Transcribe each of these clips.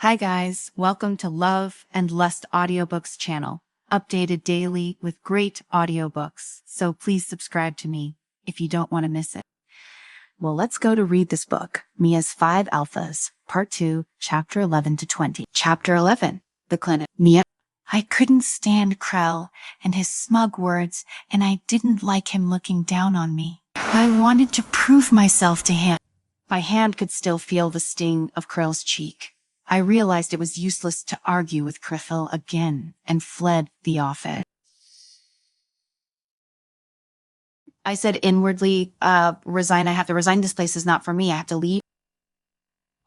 Hi guys, welcome to Love and Lust Audiobooks channel, updated daily with great audiobooks, so please subscribe to me if you don't want to miss it. Well, let's go to read this book, Mia's 5 Alphas, Part 2, Chapter 11 to 20. Chapter 11, The Clinic. Mia. I couldn't stand Krell and his smug words, and I didn't like him looking down on me. I wanted to prove myself to him. My hand could still feel the sting of Krell's cheek. I realized it was useless to argue with Krell again and fled the office. I said inwardly, resign. I have to resign. This place is not for me. I have to leave.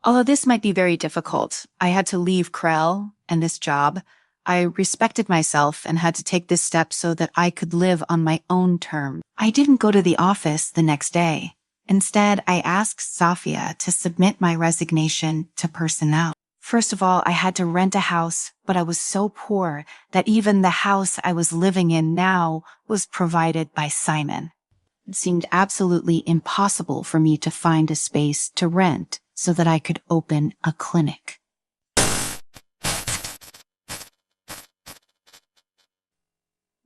Although this might be very difficult, I had to leave Krell and this job. I respected myself and had to take this step so that I could live on my own terms. I didn't go to the office the next day. Instead, I asked Safia to submit my resignation to personnel. First of all, I had to rent a house, but I was so poor that even the house I was living in now was provided by Simon. It seemed absolutely impossible for me to find a space to rent so that I could open a clinic.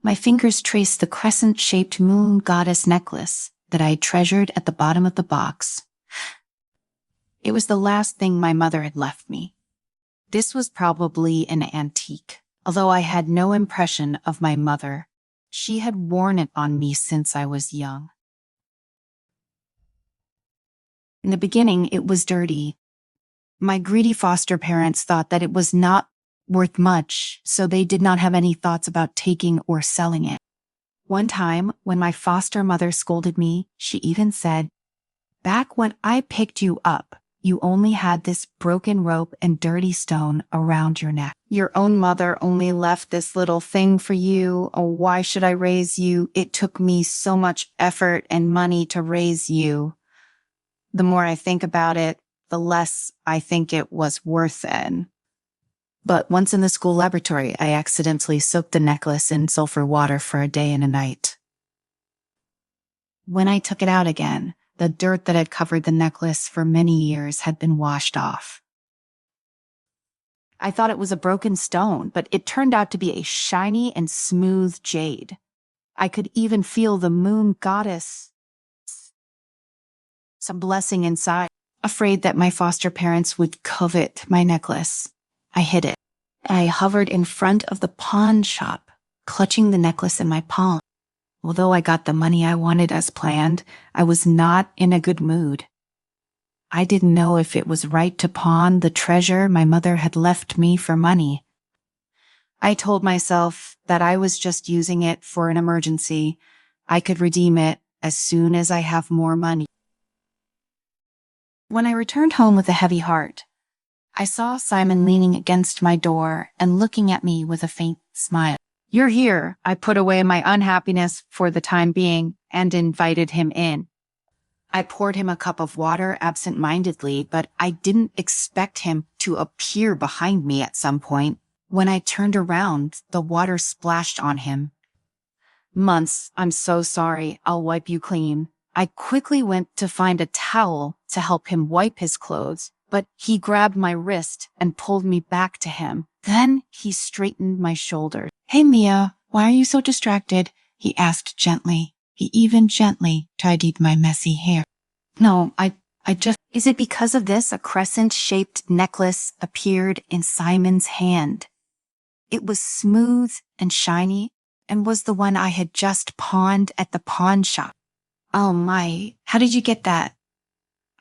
My fingers traced the crescent-shaped moon goddess necklace that I treasured at the bottom of the box. It was the last thing my mother had left me. This was probably an antique, although I had no impression of my mother. She had worn it on me since I was young. In the beginning, it was dirty. My greedy foster parents thought that it was not worth much, so they did not have any thoughts about taking or selling it. One time, when my foster mother scolded me, she even said, "Back when I picked you up, you only had this broken rope and dirty stone around your neck. Your own mother only left this little thing for you. Oh, why should I raise you? It took me so much effort and money to raise you." The more I think about it, the less I think it was worth it. But once in the school laboratory, I accidentally soaked the necklace in sulfur water for a day and a night. When I took it out again, the dirt that had covered the necklace for many years had been washed off. I thought it was a broken stone, but it turned out to be a shiny and smooth jade. I could even feel the moon goddess, some blessing inside. Afraid that my foster parents would covet my necklace, I hid it. I hovered in front of the pawn shop, clutching the necklace in my palm. Although I got the money I wanted as planned, I was not in a good mood. I didn't know if it was right to pawn the treasure my mother had left me for money. I told myself that I was just using it for an emergency. I could redeem it as soon as I have more money. When I returned home with a heavy heart, I saw Simon leaning against my door and looking at me with a faint smile. "You're here." I put away my unhappiness for the time being and invited him in. I poured him a cup of water absent-mindedly, but I didn't expect him to appear behind me at some point. When I turned around, the water splashed on him. "Months, I'm so sorry. I'll wipe you clean." I quickly went to find a towel to help him wipe his clothes, but he grabbed my wrist and pulled me back to him. Then he straightened my shoulders. "Hey, Mia, why are you so distracted?" he asked gently. He even gently tidied my messy hair. "No, I just..." Is it because of this a crescent-shaped necklace appeared in Simon's hand? It was smooth and shiny and was the one I had just pawned at the pawn shop. "Oh my, how did you get that?"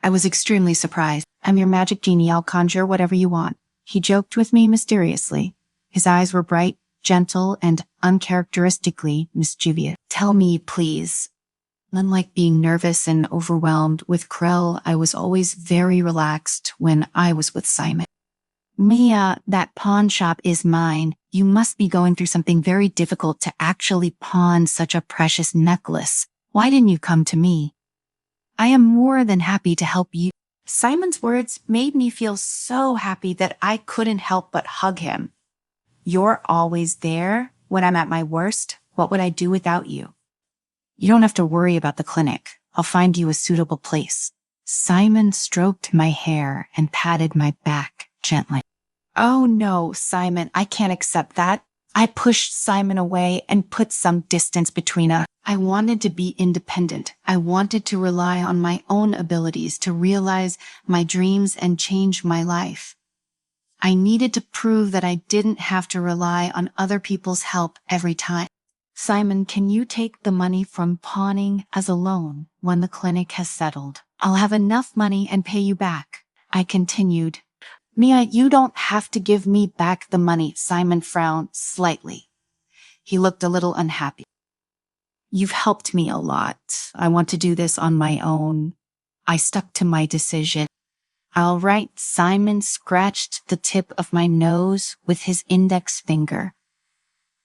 I was extremely surprised. "I'm your magic genie. I'll conjure whatever you want." He joked with me mysteriously. His eyes were bright, gentle, and uncharacteristically mischievous. "Tell me, please." Unlike being nervous and overwhelmed with Krell, I was always very relaxed when I was with Simon. "Mia, that pawn shop is mine. You must be going through something very difficult to actually pawn such a precious necklace. Why didn't you come to me? I am more than happy to help you." Simon's words made me feel so happy that I couldn't help but hug him. "You're always there when I'm at my worst. What would I do without you? You don't have to worry about the clinic. I'll find you a suitable place." Simon stroked my hair and patted my back gently. Oh no, Simon, I can't accept that. I pushed Simon away and put some distance between us. I wanted to be independent. I wanted to rely on my own abilities to realize my dreams and change my life. I needed to prove that I didn't have to rely on other people's help every time. Simon, can you take the money from pawning as a loan when the clinic has settled? I'll have enough money and pay you back. I continued. Mia, you don't have to give me back the money. Simon frowned slightly. He looked a little unhappy. You've helped me a lot. I want to do this on my own. I stuck to my decision. All right, Simon scratched the tip of my nose with his index finger.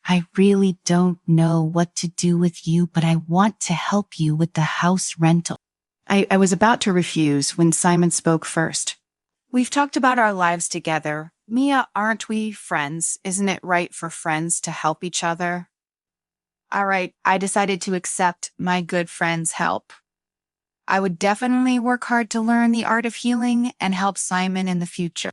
I really don't know what to do with you, but I want to help you with the house rental. I was about to refuse when Simon spoke first. We've talked about our lives together. Mia, aren't we friends? Isn't it right for friends to help each other? All right, I decided to accept my good friend's help. I would definitely work hard to learn the art of healing and help Simon in the future.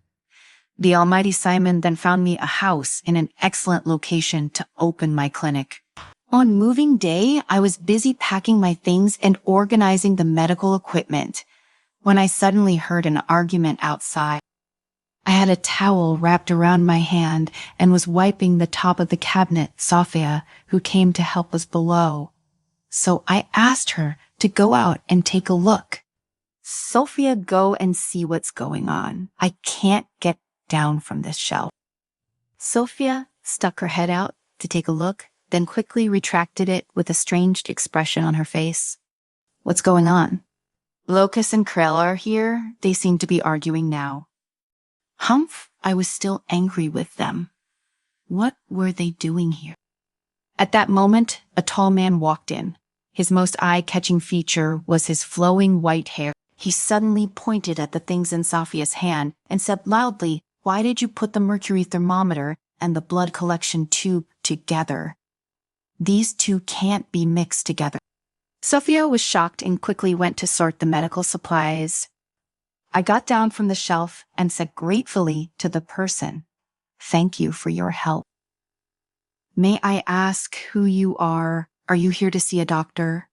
The almighty Simon then found me a house in an excellent location to open my clinic. On moving day, I was busy packing my things and organizing the medical equipment when I suddenly heard an argument outside. I had a towel wrapped around my hand and was wiping the top of the cabinet. Sophia, who came to help, was below. So I asked her to go out and take a look. Sophia, go and see what's going on. I can't get down from this shelf. Sophia stuck her head out to take a look, then quickly retracted it with a strange expression on her face. What's going on? Locust and Krell are here. They seem to be arguing now. Humph, I was still angry with them. What were they doing here? At that moment, a tall man walked in. His most eye-catching feature was his flowing white hair. He suddenly pointed at the things in Sophia's hand and said loudly, "Why did you put the mercury thermometer and the blood collection tube together? These two can't be mixed together." Sophia was shocked and quickly went to sort the medical supplies. I got down from the shelf and said gratefully to the person, "Thank you for your help. May I ask who you are? Are you here to see a doctor?"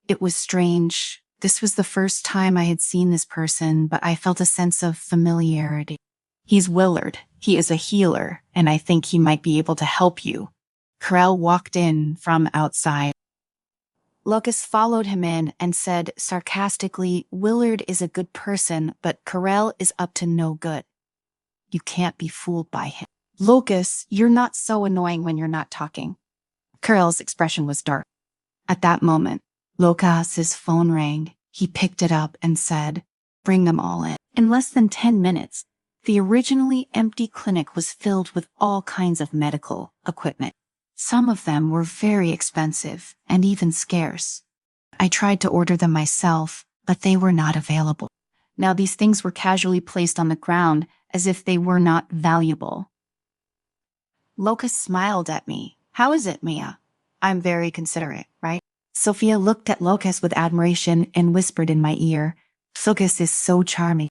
It was strange. This was the first time I had seen this person, but I felt a sense of familiarity. He's Willard. He is a healer, and I think he might be able to help you. Krell walked in from outside. Locust followed him in and said sarcastically, "Willard is a good person, but Krell is up to no good. You can't be fooled by him." "Locust, you're not so annoying when you're not talking." Krell's expression was dark. At that moment, Locust's phone rang. He picked it up and said, "Bring them all in." In less than 10 minutes, the originally empty clinic was filled with all kinds of medical equipment. Some of them were very expensive and even scarce. I tried to order them myself, but they were not available. Now these things were casually placed on the ground as if they were not valuable. Locust smiled at me. "How is it, Mia? I'm very considerate, right?" Sophia looked at Locust with admiration and whispered in my ear, "Locust is so charming."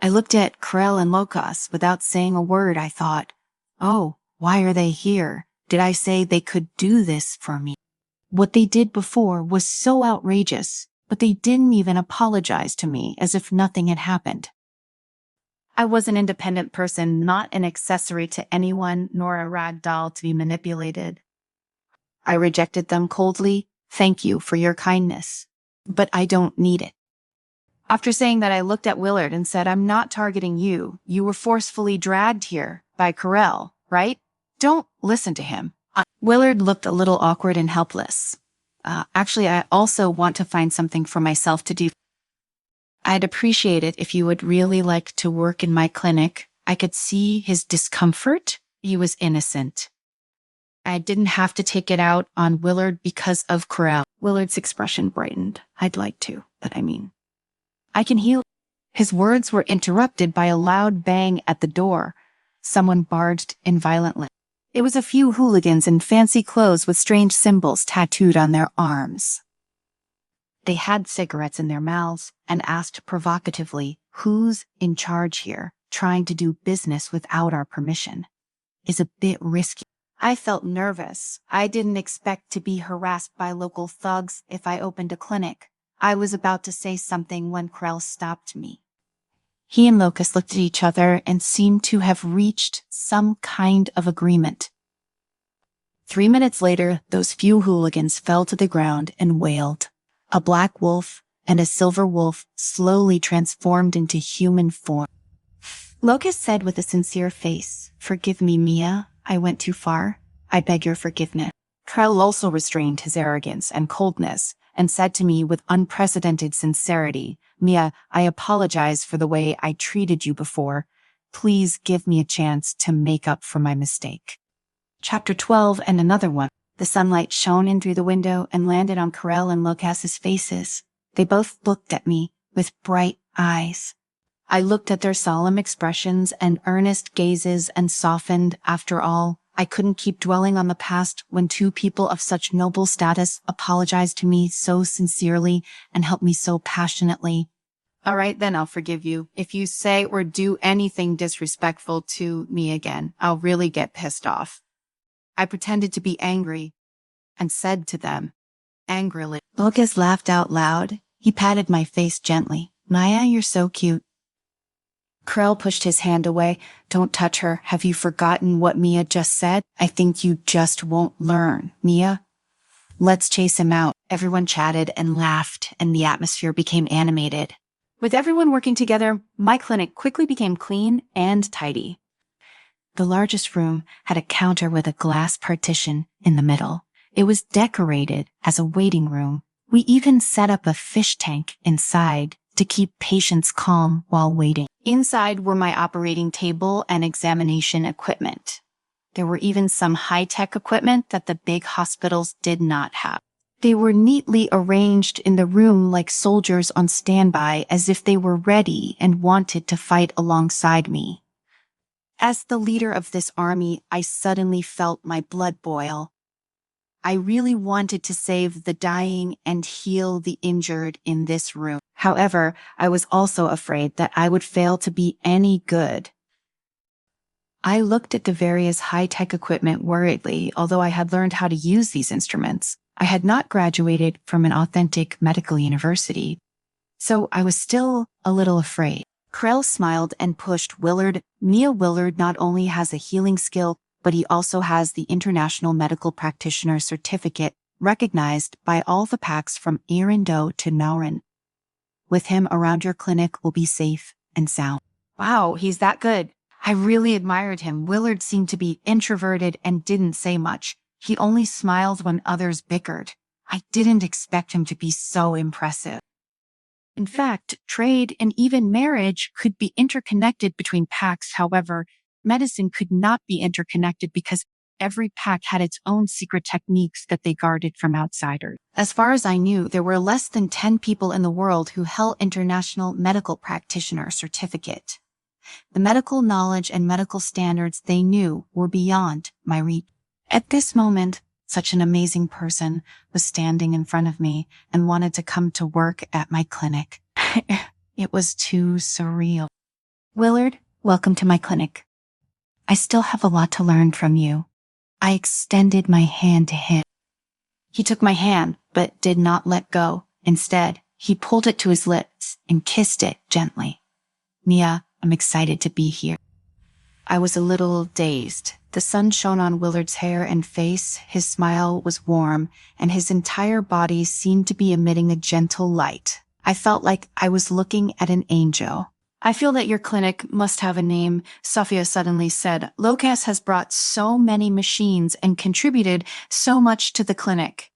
I looked at Krell and Locust without saying a word. I thought, oh, why are they here? Did I say they could do this for me? What they did before was so outrageous, but they didn't even apologize to me as if nothing had happened. I was an independent person, not an accessory to anyone, nor a rag doll to be manipulated. I rejected them coldly. "Thank you for your kindness, but I don't need it." After saying that, I looked at Willard and said, "I'm not targeting you. You were forcefully dragged here by Krell, right? Don't listen to him." Willard looked a little awkward and helpless. Actually, I also want to find something for myself to do. I'd appreciate it if you would really like to work in my clinic. I could see his discomfort. He was innocent. I didn't have to take it out on Willard because of Krell. Willard's expression brightened. "I'd like to, but I can heal." His words were interrupted by a loud bang at the door. Someone barged in violently. It was a few hooligans in fancy clothes with strange symbols tattooed on their arms. They had cigarettes in their mouths and asked provocatively, "Who's in charge here?" trying to do business without our permission is a bit risky. I felt nervous. I didn't expect to be harassed by local thugs if I opened a clinic. I was about to say something when Krell stopped me. He and Locust looked at each other and seemed to have reached some kind of agreement. 3 minutes later, those few hooligans fell to the ground and wailed. A black wolf and a silver wolf slowly transformed into human form. Locust said with a sincere face, "Forgive me, Mia. I went too far. I beg your forgiveness." Krell also restrained his arrogance and coldness and said to me with unprecedented sincerity, "Mia, I apologize for the way I treated you before. Please give me a chance to make up for my mistake." Chapter 12 and another one. The sunlight shone in through the window and landed on Karel and Locas's faces. They both looked at me with bright eyes. I looked at their solemn expressions and earnest gazes and softened. After all, I couldn't keep dwelling on the past when two people of such noble status apologized to me so sincerely and helped me so passionately. "All right, then I'll forgive you. If you say or do anything disrespectful to me again, I'll really get pissed off." I pretended to be angry and said to them, angrily. Lucas laughed out loud. He patted my face gently. "Maya, you're so cute." Krell pushed his hand away. "Don't touch her. Have you forgotten what Mia just said? I think you just won't learn, Mia. Let's chase him out." Everyone chatted and laughed, and the atmosphere became animated. With everyone working together, my clinic quickly became clean and tidy. The largest room had a counter with a glass partition in the middle. It was decorated as a waiting room. We even set up a fish tank inside to keep patients calm while waiting. Inside were my operating table and examination equipment. There were even some high-tech equipment that the big hospitals did not have. They were neatly arranged in the room like soldiers on standby, as if they were ready and wanted to fight alongside me. As the leader of this army, I suddenly felt my blood boil. I really wanted to save the dying and heal the injured in this room. However, I was also afraid that I would fail to be any good. I looked at the various high-tech equipment worriedly, although I had learned how to use these instruments. I had not graduated from an authentic medical university, so I was still a little afraid. Krell smiled and pushed Willard. "Mia, Willard not only has a healing skill, but he also has the International Medical Practitioner Certificate, recognized by all the packs from Erindo to Naurin. With him around your clinic will be safe and sound." Wow, he's that good. I really admired him. Willard seemed to be introverted and didn't say much. He only smiled when others bickered. I didn't expect him to be so impressive. In fact, trade and even marriage could be interconnected between packs. However, medicine could not be interconnected because every pack had its own secret techniques that they guarded from outsiders. As far as I knew, there were less than 10 people in the world who held International Medical Practitioner Certificate. The medical knowledge and medical standards they knew were beyond my reach. At this moment, such an amazing person was standing in front of me and wanted to come to work at my clinic. It was too surreal. "Willard, welcome to my clinic. I still have a lot to learn from you." I extended my hand to him. He took my hand, but did not let go. Instead, he pulled it to his lips and kissed it gently. "Mia, I'm excited to be here." I was a little dazed. The sun shone on Willard's hair and face. His smile was warm, and his entire body seemed to be emitting a gentle light. I felt like I was looking at an angel. "I feel that your clinic must have a name," Sophia suddenly said. "Locas has brought so many machines and contributed so much to the clinic.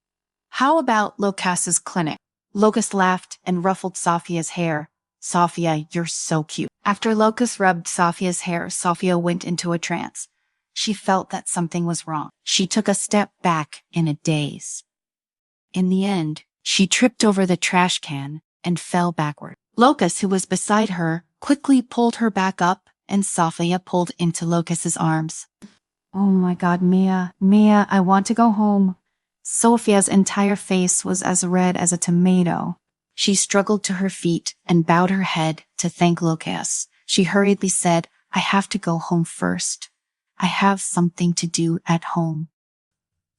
How about Locas's clinic?" Locus laughed and ruffled Sophia's hair. "Sophia, you're so cute." After Locus rubbed Sophia's hair, Sophia went into a trance. She felt that something was wrong. She took a step back in a daze. In the end, she tripped over the trash can and fell backward. Locus, who was beside her, quickly pulled her back up, and Sophia pulled into Locus's arms. "Oh my God, Mia, I want to go home." Sophia's entire face was as red as a tomato. She struggled to her feet and bowed her head to thank Locus. She hurriedly said, I have to go home first. I have something to do at home.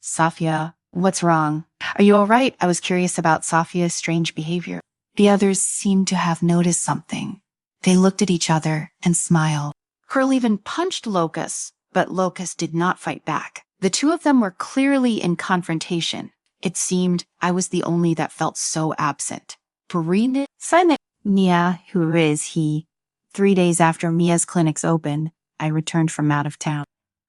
Safia, what's wrong? Are you all right? I was curious about Safia's strange behavior. The others seemed to have noticed something. They looked at each other and smiled. Curl even punched Locust, but Locust did not fight back. The two of them were clearly in confrontation. It seemed I was the only that felt so absent. Breathe silent. Mia, who is he? 3 days after Mia's clinic's opened, I returned from out of town.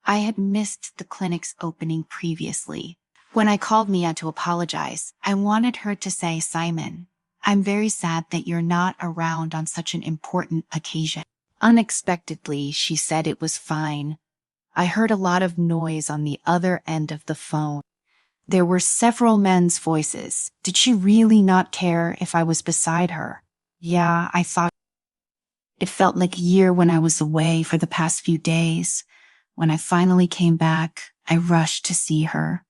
I had missed the clinic's opening previously. When I called Mia to apologize, I wanted her to say, Simon, I'm very sad that you're not around on such an important occasion. Unexpectedly, she said it was fine. I heard a lot of noise on the other end of the phone. There were several men's voices. Did she really not care if I was beside her? Yeah, I thought. It felt like a year when I was away for the past few days. When I finally came back, I rushed to see her.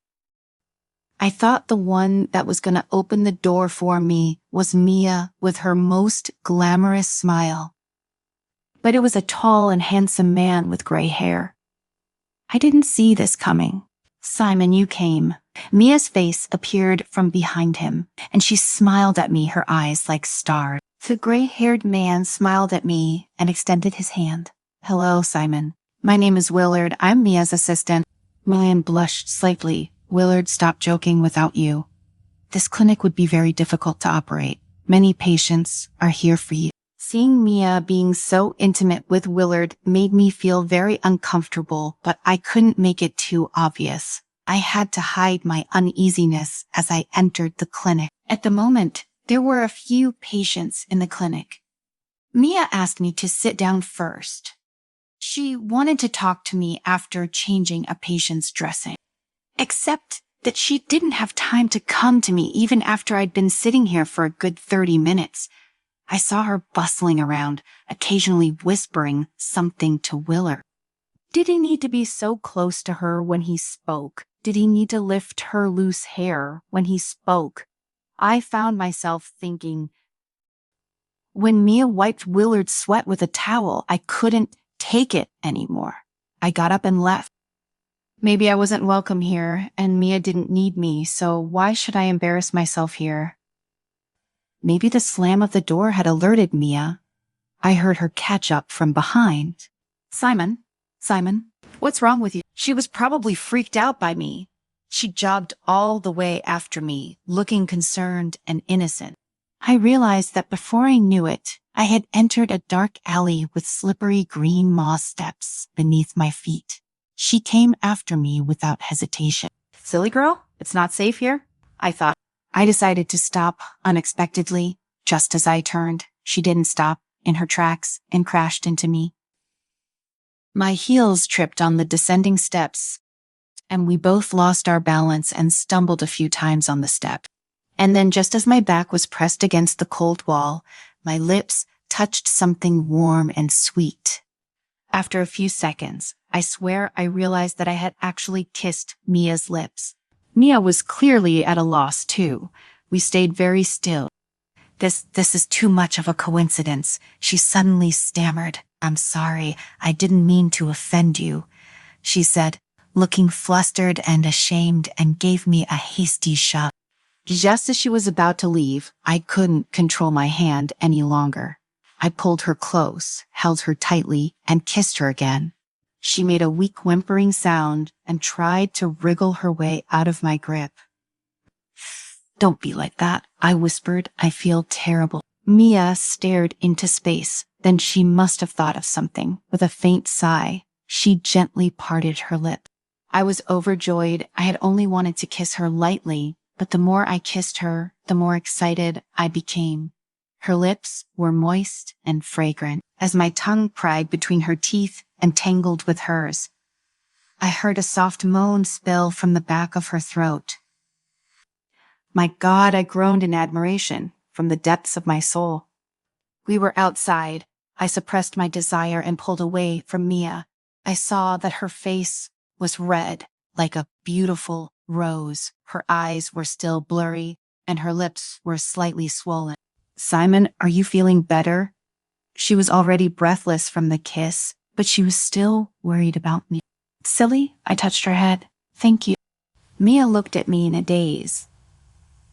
I thought the one that was going to open the door for me was Mia with her most glamorous smile. But it was a tall and handsome man with gray hair. I didn't see this coming. Simon, you came. Mia's face appeared from behind him, and she smiled at me, her eyes like stars. The gray-haired man smiled at me and extended his hand. Hello, Simon. My name is Willard. I'm Mia's assistant. Ryan blushed slightly. Willard, stop joking without you. This clinic would be very difficult to operate. Many patients are here for you. Seeing Mia being so intimate with Willard made me feel very uncomfortable, but I couldn't make it too obvious. I had to hide my uneasiness as I entered the clinic. At the moment, there were a few patients in the clinic. Mia asked me to sit down first. She wanted to talk to me after changing a patient's dressing. Except that she didn't have time to come to me even after I'd been sitting here for a good 30 minutes. I saw her bustling around, occasionally whispering something to Willard. Did he need to be so close to her when he spoke? Did he need to lift her loose hair when he spoke? I found myself thinking. When Mia wiped Willard's sweat with a towel, I couldn't take it anymore. I got up and left. Maybe I wasn't welcome here, and Mia didn't need me, so why should I embarrass myself here? Maybe the slam of the door had alerted Mia. I heard her catch up from behind. Simon, what's wrong with you? She was probably freaked out by me. She jogged all the way after me, looking concerned and innocent. I realized that before I knew it, I had entered a dark alley with slippery green moss steps beneath my feet. She came after me without hesitation. Silly girl, it's not safe here, I thought. I decided to stop unexpectedly. Just as I turned, she didn't stop in her tracks and crashed into me. My heels tripped on the descending steps, and we both lost our balance and stumbled a few times on the step. And then just as my back was pressed against the cold wall, my lips touched something warm and sweet. After a few seconds, I swear I realized that I had actually kissed Mia's lips. Mia was clearly at a loss too. We stayed very still. This is too much of a coincidence, she suddenly stammered. I'm sorry, I didn't mean to offend you, she said, looking flustered and ashamed, and gave me a hasty shove. Just as she was about to leave, I couldn't control my hand any longer. I pulled her close, held her tightly, and kissed her again. She made a weak whimpering sound and tried to wriggle her way out of my grip. Don't be like that, I whispered. I feel terrible. Mia stared into space. Then she must have thought of something. With a faint sigh, she gently parted her lip. I was overjoyed. I had only wanted to kiss her lightly, but the more I kissed her, the more excited I became. Her lips were moist and fragrant as my tongue pried between her teeth and tangled with hers. I heard a soft moan spill from the back of her throat. My God, I groaned in admiration from the depths of my soul. We were outside. I suppressed my desire and pulled away from Mia. I saw that her face was red, like a beautiful rose. Her eyes were still blurry, and her lips were slightly swollen. Simon, are you feeling better? She was already breathless from the kiss, but she was still worried about me. Silly, I touched her head. Thank you. Mia looked at me in a daze.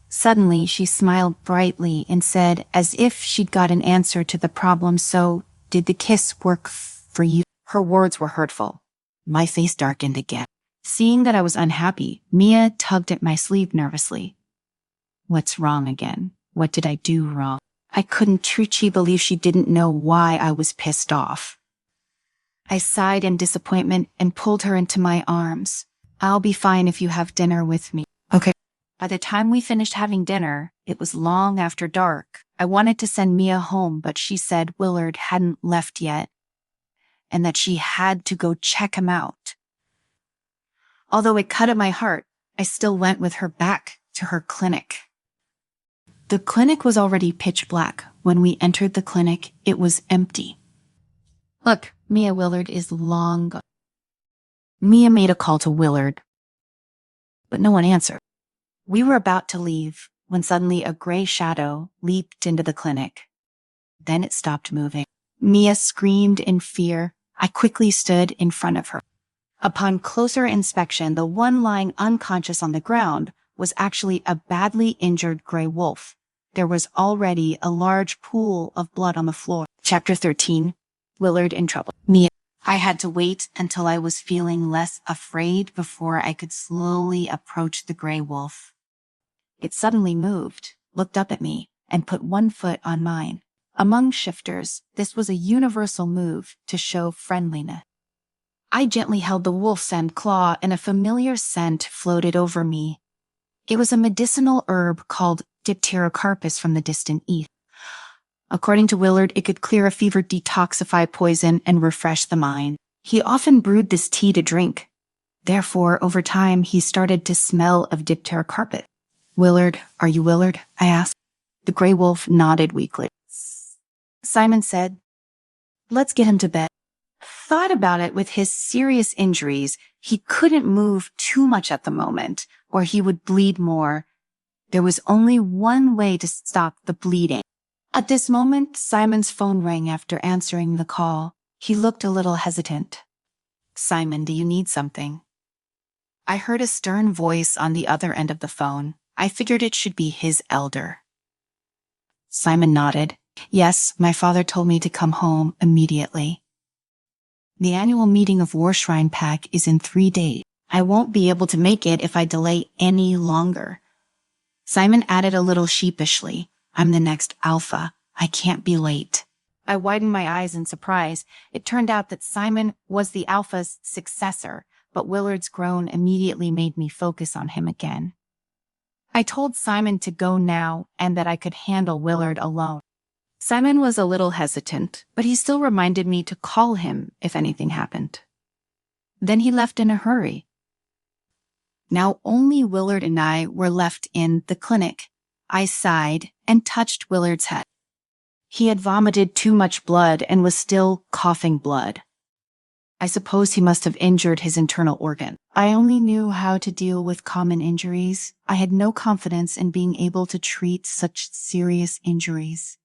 Suddenly, she smiled brightly and said, as if she'd got an answer to the problem, so, did the kiss work for you? Her words were hurtful. My face darkened again. Seeing that I was unhappy, Mia tugged at my sleeve nervously. What's wrong again? What did I do wrong? I couldn't truly believe she didn't know why I was pissed off. I sighed in disappointment and pulled her into my arms. I'll be fine if you have dinner with me. Okay. By the time we finished having dinner, it was long after dark. I wanted to send Mia home, but she said Willard hadn't left yet and that she had to go check him out. Although it cut at my heart, I still went with her back to her clinic. The clinic was already pitch black. When we entered the clinic, it was empty. Look, Mia, Willard is long gone. Mia made a call to Willard, but no one answered. We were about to leave when suddenly a gray shadow leaped into the clinic. Then it stopped moving. Mia screamed in fear. I quickly stood in front of her. Upon closer inspection, the one lying unconscious on the ground was actually a badly injured gray wolf. There was already a large pool of blood on the floor. Chapter 13. Willard in trouble. Mia. I had to wait until I was feeling less afraid before I could slowly approach the gray wolf. It suddenly moved, looked up at me, and put one foot on mine. Among shifters, this was a universal move to show friendliness. I gently held the wolf's end claw, and a familiar scent floated over me. It was a medicinal herb called dipterocarpus from the distant east. According to Willard, it could clear a fever, detoxify poison, and refresh the mind. He often brewed this tea to drink. Therefore, over time, he started to smell of dipterocarpus. Willard, are you Willard? I asked. The gray wolf nodded weakly. Simon said, let's get him to bed. Thought about it, with his serious injuries, he couldn't move too much at the moment, or he would bleed more. There was only one way to stop the bleeding. At this moment, Simon's phone rang after answering the call. He looked a little hesitant. Simon, do you need something? I heard a stern voice on the other end of the phone. I figured it should be his elder. Simon nodded. Yes, my father told me to come home immediately. The annual meeting of Warshrine Pack is in 3 days. I won't be able to make it if I delay any longer. Simon added a little sheepishly, I'm the next alpha. I can't be late. I widened my eyes in surprise. It turned out that Simon was the alpha's successor, but Willard's groan immediately made me focus on him again. I told Simon to go now and that I could handle Willard alone. Simon was a little hesitant, but he still reminded me to call him if anything happened. Then he left in a hurry. Now only Willard and I were left in the clinic. I sighed and touched Willard's head. He had vomited too much blood and was still coughing blood. I suppose he must have injured his internal organ. I only knew how to deal with common injuries. I had no confidence in being able to treat such serious injuries.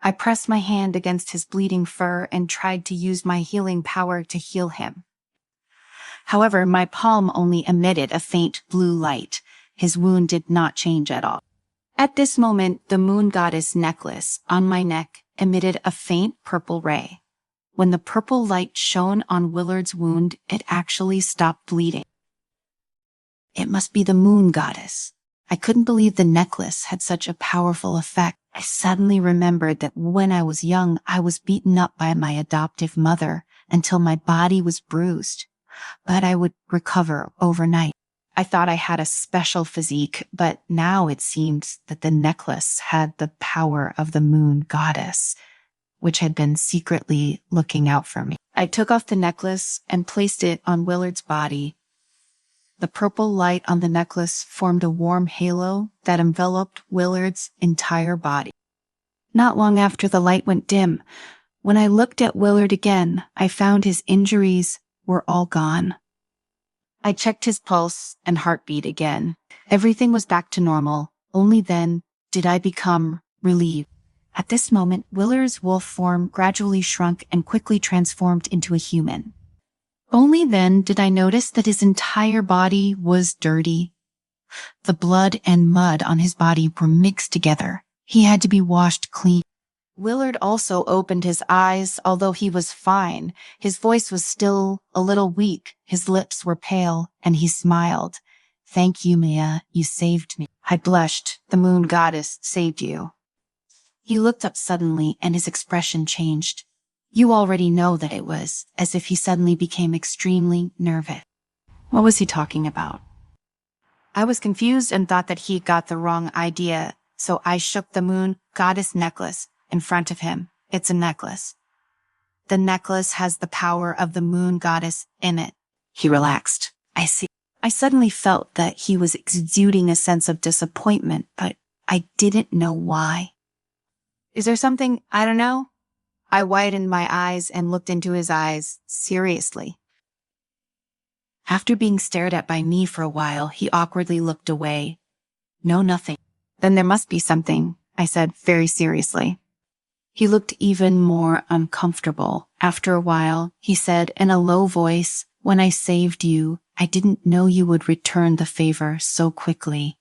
I pressed my hand against his bleeding fur and tried to use my healing power to heal him. However, my palm only emitted a faint blue light. His wound did not change at all. At this moment, the moon goddess necklace on my neck emitted a faint purple ray. When the purple light shone on Willard's wound, it actually stopped bleeding. It must be the moon goddess. I couldn't believe the necklace had such a powerful effect. I suddenly remembered that when I was young, I was beaten up by my adoptive mother until my body was bruised, but I would recover overnight. I thought I had a special physique, but now it seemed that the necklace had the power of the moon goddess, which had been secretly looking out for me. I took off the necklace and placed it on Willard's body. The purple light on the necklace formed a warm halo that enveloped Willard's entire body. Not long after, the light went dim. When I looked at Willard again, I found his injuries were all gone. I checked his pulse and heartbeat again. Everything was back to normal. Only then did I become relieved. At this moment, Willard's wolf form gradually shrunk and quickly transformed into a human. Only then did I notice that his entire body was dirty. The blood and mud on his body were mixed together. He had to be washed clean. Willard also opened his eyes, although he was fine. His voice was still a little weak. His lips were pale, and he smiled. "Thank you, Mia. You saved me." I blushed. "The moon goddess saved you." He looked up suddenly, and his expression changed. You already know that it was as if he suddenly became extremely nervous. What was he talking about? I was confused and thought that he got the wrong idea, so I shook the moon goddess necklace in front of him. It's a necklace. The necklace has the power of the moon goddess in it. He relaxed. I see. I suddenly felt that he was exuding a sense of disappointment, but I didn't know why. Is there something I don't know? I widened my eyes and looked into his eyes seriously. After being stared at by me for a while, he awkwardly looked away. "No, nothing." "Then there must be something," I said very seriously. He looked even more uncomfortable. After a while, he said in a low voice, "When I saved you, I didn't know you would return the favor so quickly."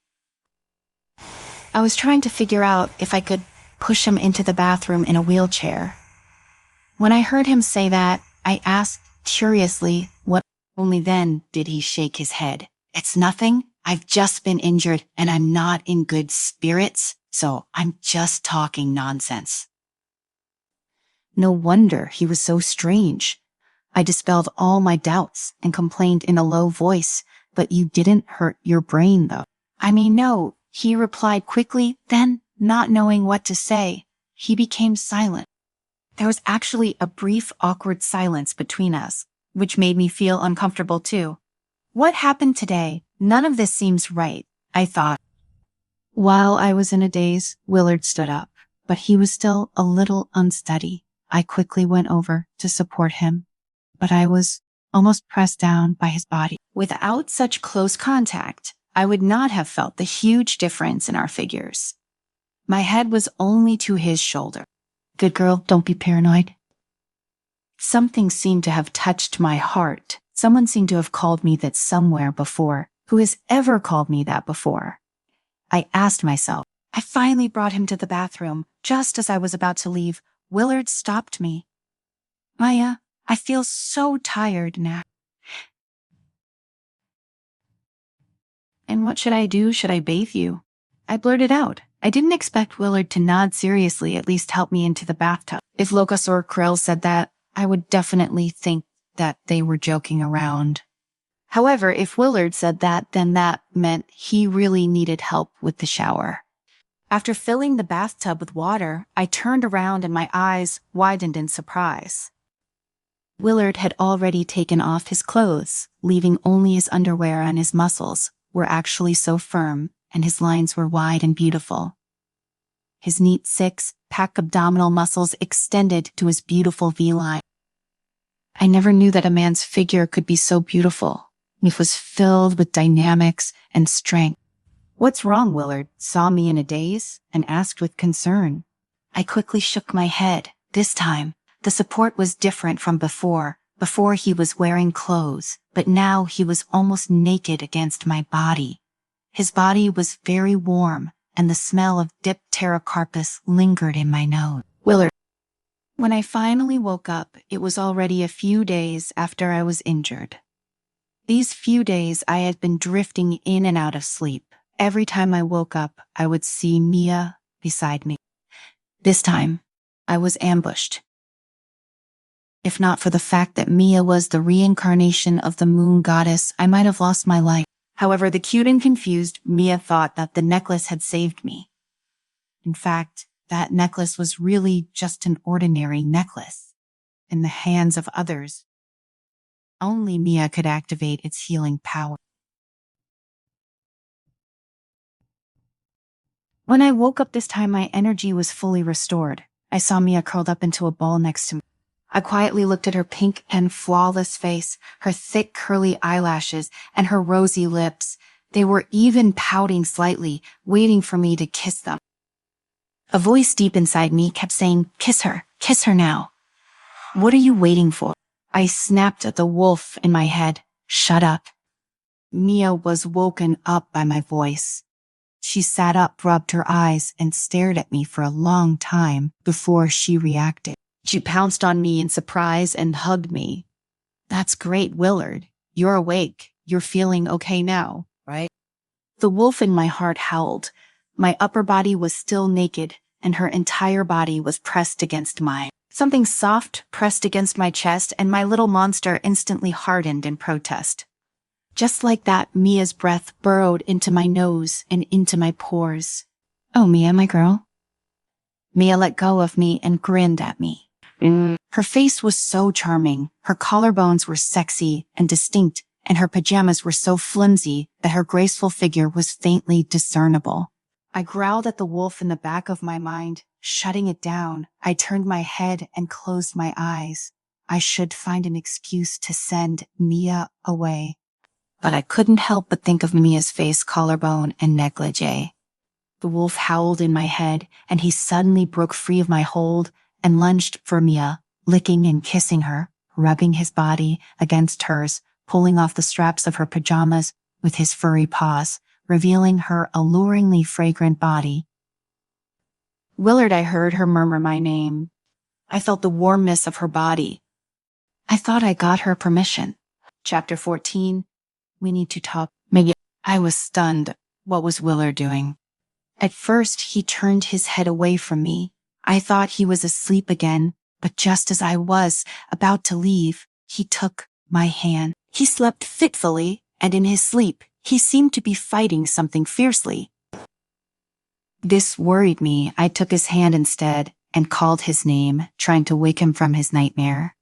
I was trying to figure out if I could push him into the bathroom in a wheelchair. When I heard him say that, I asked curiously what. Only then did he shake his head. "It's nothing. I've just been injured and I'm not in good spirits, so I'm just talking nonsense." No wonder he was so strange. I dispelled all my doubts and complained in a low voice, "But you didn't hurt your brain, though." "I mean, no," he replied quickly. Then, not knowing what to say, he became silent. There was actually a brief, awkward silence between us, which made me feel uncomfortable too. What happened today? None of this seems right, I thought. While I was in a daze, Willard stood up, but he was still a little unsteady. I quickly went over to support him, but I was almost pressed down by his body. Without such close contact, I would not have felt the huge difference in our figures. My head was only to his shoulder. "Good girl, don't be paranoid." Something seemed to have touched my heart. Someone seemed to have called me that somewhere before. Who has ever called me that before? I asked myself. I finally brought him to the bathroom. Just as I was about to leave, Willard stopped me. "Maya, I feel so tired now." "And what should I do? Should I bathe you?" I blurted out. I didn't expect Willard to nod seriously, at least help me into the bathtub. If Locus or Krill said that, I would definitely think that they were joking around. However, if Willard said that, then that meant he really needed help with the shower. After filling the bathtub with water, I turned around and my eyes widened in surprise. Willard had already taken off his clothes, leaving only his underwear, and his muscles were actually so firm, and his lines were wide and beautiful. His neat six-pack abdominal muscles extended to his beautiful V-line. I never knew that a man's figure could be so beautiful. It was filled with dynamics and strength. "What's wrong?" Willard saw me in a daze and asked with concern. I quickly shook my head. This time, the support was different from before. Before he was wearing clothes, but now he was almost naked against my body. His body was very warm, and the smell of dipterocarpus lingered in my nose. "Willard." When I finally woke up, it was already a few days after I was injured. These few days I had been drifting in and out of sleep. Every time I woke up, I would see Mia beside me. This time, I was ambushed. If not for the fact that Mia was the reincarnation of the moon goddess, I might have lost my life. However, the cute and confused Mia thought that the necklace had saved me. In fact, that necklace was really just an ordinary necklace. In the hands of others, only Mia could activate its healing power. When I woke up this time, my energy was fully restored. I saw Mia curled up into a ball next to me. I quietly looked at her pink and flawless face, her thick curly eyelashes, and her rosy lips. They were even pouting slightly, waiting for me to kiss them. A voice deep inside me kept saying, kiss her now. What are you waiting for? I snapped at the wolf in my head. Shut up. Mia was woken up by my voice. She sat up, rubbed her eyes, and stared at me for a long time before she reacted. She pounced on me in surprise and hugged me. That's great, Willard. You're awake. You're feeling okay now, right? The wolf in my heart howled. My upper body was still naked, and her entire body was pressed against mine. Something soft pressed against my chest, and my little monster instantly hardened in protest. Just like that, Mia's breath burrowed into my nose and into my pores. Oh, Mia, my girl. Mia let go of me and grinned at me. Her face was so charming, her collarbones were sexy and distinct, and her pajamas were so flimsy that her graceful figure was faintly discernible. I growled at the wolf in the back of my mind, shutting it down. I turned my head and closed my eyes. I should find an excuse to send Mia away. But I couldn't help but think of Mia's face, collarbone, and negligee. The wolf howled in my head, and he suddenly broke free of my hold and lunged for Mia, licking and kissing her, rubbing his body against hers, pulling off the straps of her pajamas with his furry paws, revealing her alluringly fragrant body. Willard, I heard her murmur my name. I felt the warmness of her body. I thought I got her permission. Chapter 14. We need to talk. Maybe. I was stunned. What was Willard doing? At first, he turned his head away from me. I thought he was asleep again, but just as I was about to leave, he took my hand. He slept fitfully, and in his sleep, he seemed to be fighting something fiercely. This worried me. I took his hand instead and called his name, trying to wake him from his nightmare.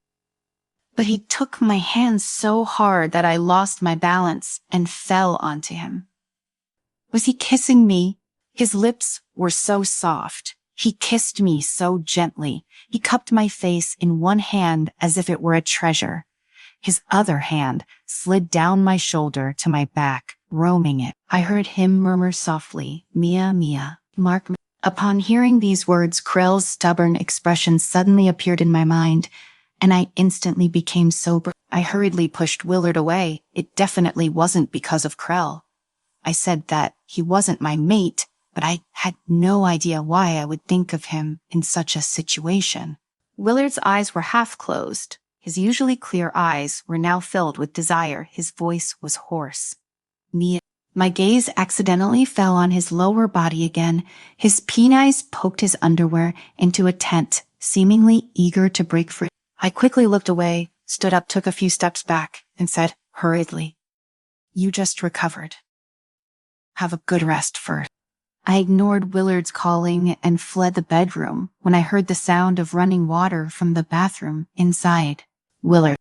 But he took my hand so hard that I lost my balance and fell onto him. Was he kissing me? His lips were so soft. He kissed me so gently. He cupped my face in one hand as if it were a treasure. His other hand slid down my shoulder to my back, roaming it. I heard him murmur softly, Mia, Mia, mark me. Upon hearing these words, Krell's stubborn expression suddenly appeared in my mind, and I instantly became sober. I hurriedly pushed Willard away. It definitely wasn't because of Krell. I said that he wasn't my mate, but I had no idea why I would think of him in such a situation. Willard's eyes were half closed. His usually clear eyes were now filled with desire. His voice was hoarse. Mia. My gaze accidentally fell on his lower body again. His peneyes poked his underwear into a tent, seemingly eager to break free. I quickly looked away, stood up, took a few steps back, and said hurriedly, You just recovered. Have a good rest first. I ignored Willard's calling and fled the bedroom when I heard the sound of running water from the bathroom inside. Willard.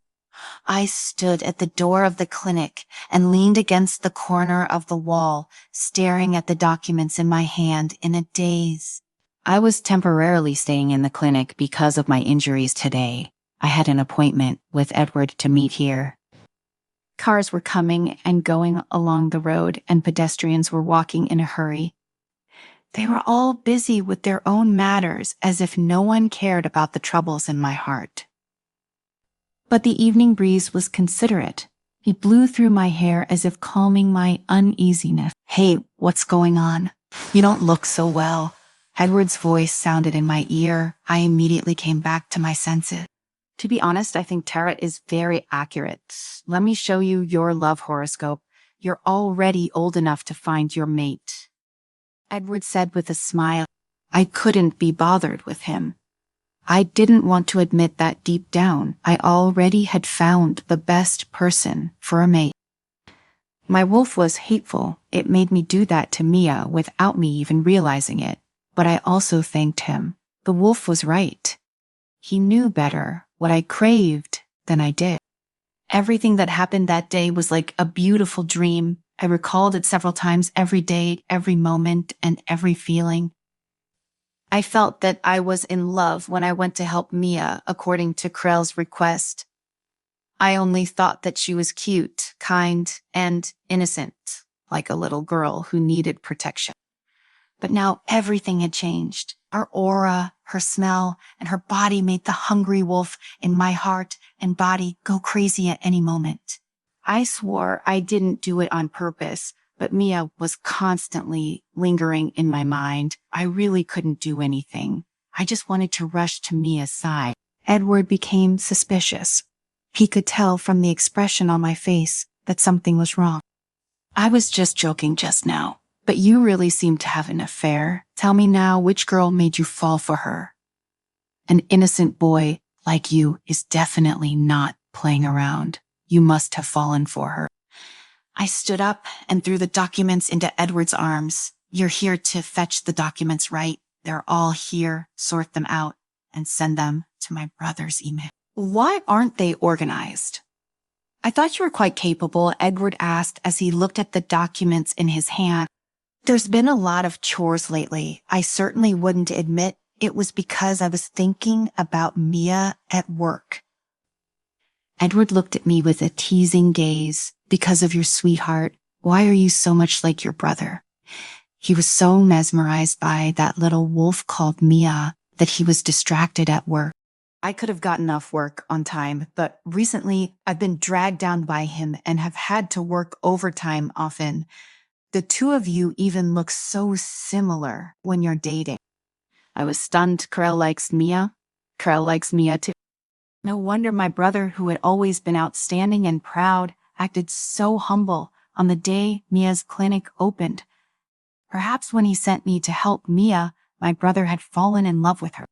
I stood at the door of the clinic and leaned against the corner of the wall, staring at the documents in my hand in a daze. I was temporarily staying in the clinic because of my injuries today. I had an appointment with Edward to meet here. Cars were coming and going along the road, and pedestrians were walking in a hurry. They were all busy with their own matters, as if no one cared about the troubles in my heart. But the evening breeze was considerate. He blew through my hair as if calming my uneasiness. Hey, what's going on? You don't look so well. Edward's voice sounded in my ear. I immediately came back to my senses. To be honest, I think Tarot is very accurate. Let me show you your love horoscope. You're already old enough to find your mate. Edward said with a smile. I couldn't be bothered with him. I didn't want to admit that deep down, I already had found the best person for a mate. My wolf was hateful. It made me do that to Mia without me even realizing it. But I also thanked him. The wolf was right. He knew better what I craved than I did. Everything that happened that day was like a beautiful dream. I recalled it several times every day, every moment, and every feeling. I felt that I was in love when I went to help Mia according to Krell's request. I only thought that she was cute, kind, and innocent, like a little girl who needed protection. But now everything had changed. Her aura, her smell, and her body made the hungry wolf in my heart and body go crazy at any moment. I swore I didn't do it on purpose, but Mia was constantly lingering in my mind. I really couldn't do anything. I just wanted to rush to Mia's side. Edward became suspicious. He could tell from the expression on my face that something was wrong. I was just joking just now, but you really seem to have an affair. Tell me now, which girl made you fall for her? An innocent boy like you is definitely not playing around. You must have fallen for her. I stood up and threw the documents into Edward's arms. You're here to fetch the documents, right? They're all here. Sort them out and send them to my brother's email. Why aren't they organized? I thought you were quite capable, Edward asked as he looked at the documents in his hand. There's been a lot of chores lately. I certainly wouldn't admit it was because I was thinking about Mia at work. Edward looked at me with a teasing gaze. Because of your sweetheart, why are you so much like your brother? He was so mesmerized by that little wolf called Mia that he was distracted at work. I could have gotten off work on time, but recently I've been dragged down by him and have had to work overtime often. The two of you even look so similar when you're dating. I was stunned. Karel likes Mia. Karel likes Mia too. No wonder my brother, who had always been outstanding and proud, acted so humble on the day Mia's clinic opened. Perhaps when he sent me to help Mia, my brother had fallen in love with her.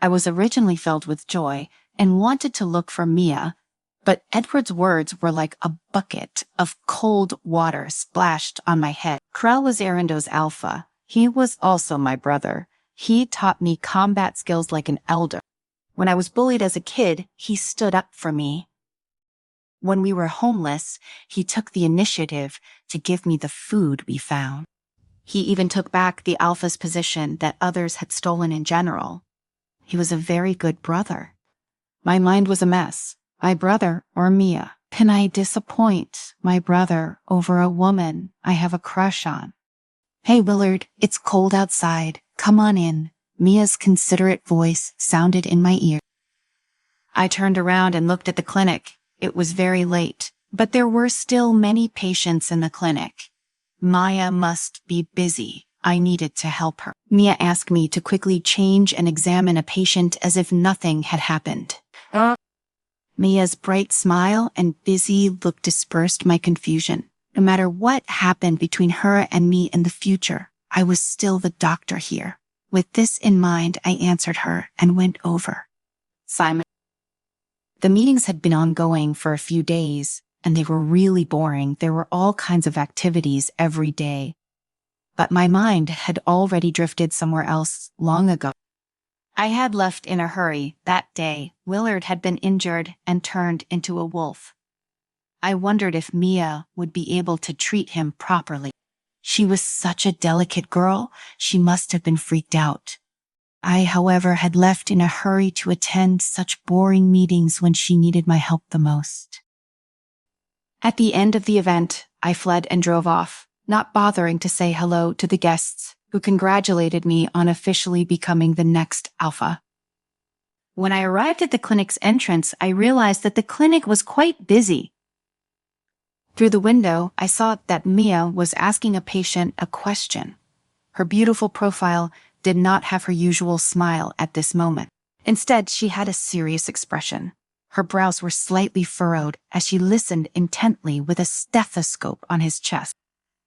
I was originally filled with joy and wanted to look for Mia, but Edward's words were like a bucket of cold water splashed on my head. Krell was Arendo's alpha. He was also my brother. He taught me combat skills like an elder. When I was bullied as a kid, he stood up for me. When we were homeless, he took the initiative to give me the food we found. He even took back the alpha's position that others had stolen in general. He was a very good brother. My mind was a mess. My brother or Mia? Can I disappoint my brother over a woman I have a crush on? Hey, Willard, it's cold outside. Come on in. Mia's considerate voice sounded in my ear. I turned around and looked at the clinic. It was very late, but there were still many patients in the clinic. Maya must be busy. I needed to help her. Mia asked me to quickly change and examine a patient as if nothing had happened. Mia's bright smile and busy look dispersed my confusion. No matter what happened between her and me in the future, I was still the doctor here. With this in mind, I answered her and went over. Simon. The meetings had been ongoing for a few days, and they were really boring. There were all kinds of activities every day. But my mind had already drifted somewhere else long ago. I had left in a hurry. That day, Willard had been injured and turned into a wolf. I wondered if Mia would be able to treat him properly. She was such a delicate girl, she must have been freaked out. I, however, had left in a hurry to attend such boring meetings when she needed my help the most. At the end of the event, I fled and drove off, not bothering to say hello to the guests who congratulated me on officially becoming the next alpha. When I arrived at the clinic's entrance, I realized that the clinic was quite busy. Through the window, I saw that Mia was asking a patient a question. Her beautiful profile did not have her usual smile at this moment. Instead, she had a serious expression. Her brows were slightly furrowed as she listened intently with a stethoscope on his chest.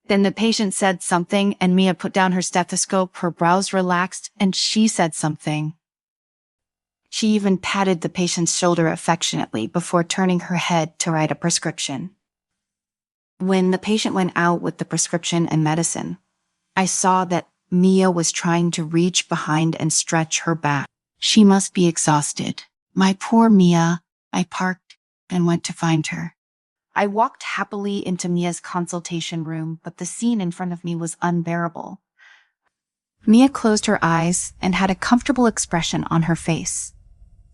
Then the patient said something and Mia put down her stethoscope, her brows relaxed, and she said something. She even patted the patient's shoulder affectionately before turning her head to write a prescription. When the patient went out with the prescription and medicine, I saw that Mia was trying to reach behind and stretch her back. She must be exhausted. My poor Mia. I parked and went to find her. I walked happily into Mia's consultation room, but the scene in front of me was unbearable. Mia closed her eyes and had a comfortable expression on her face.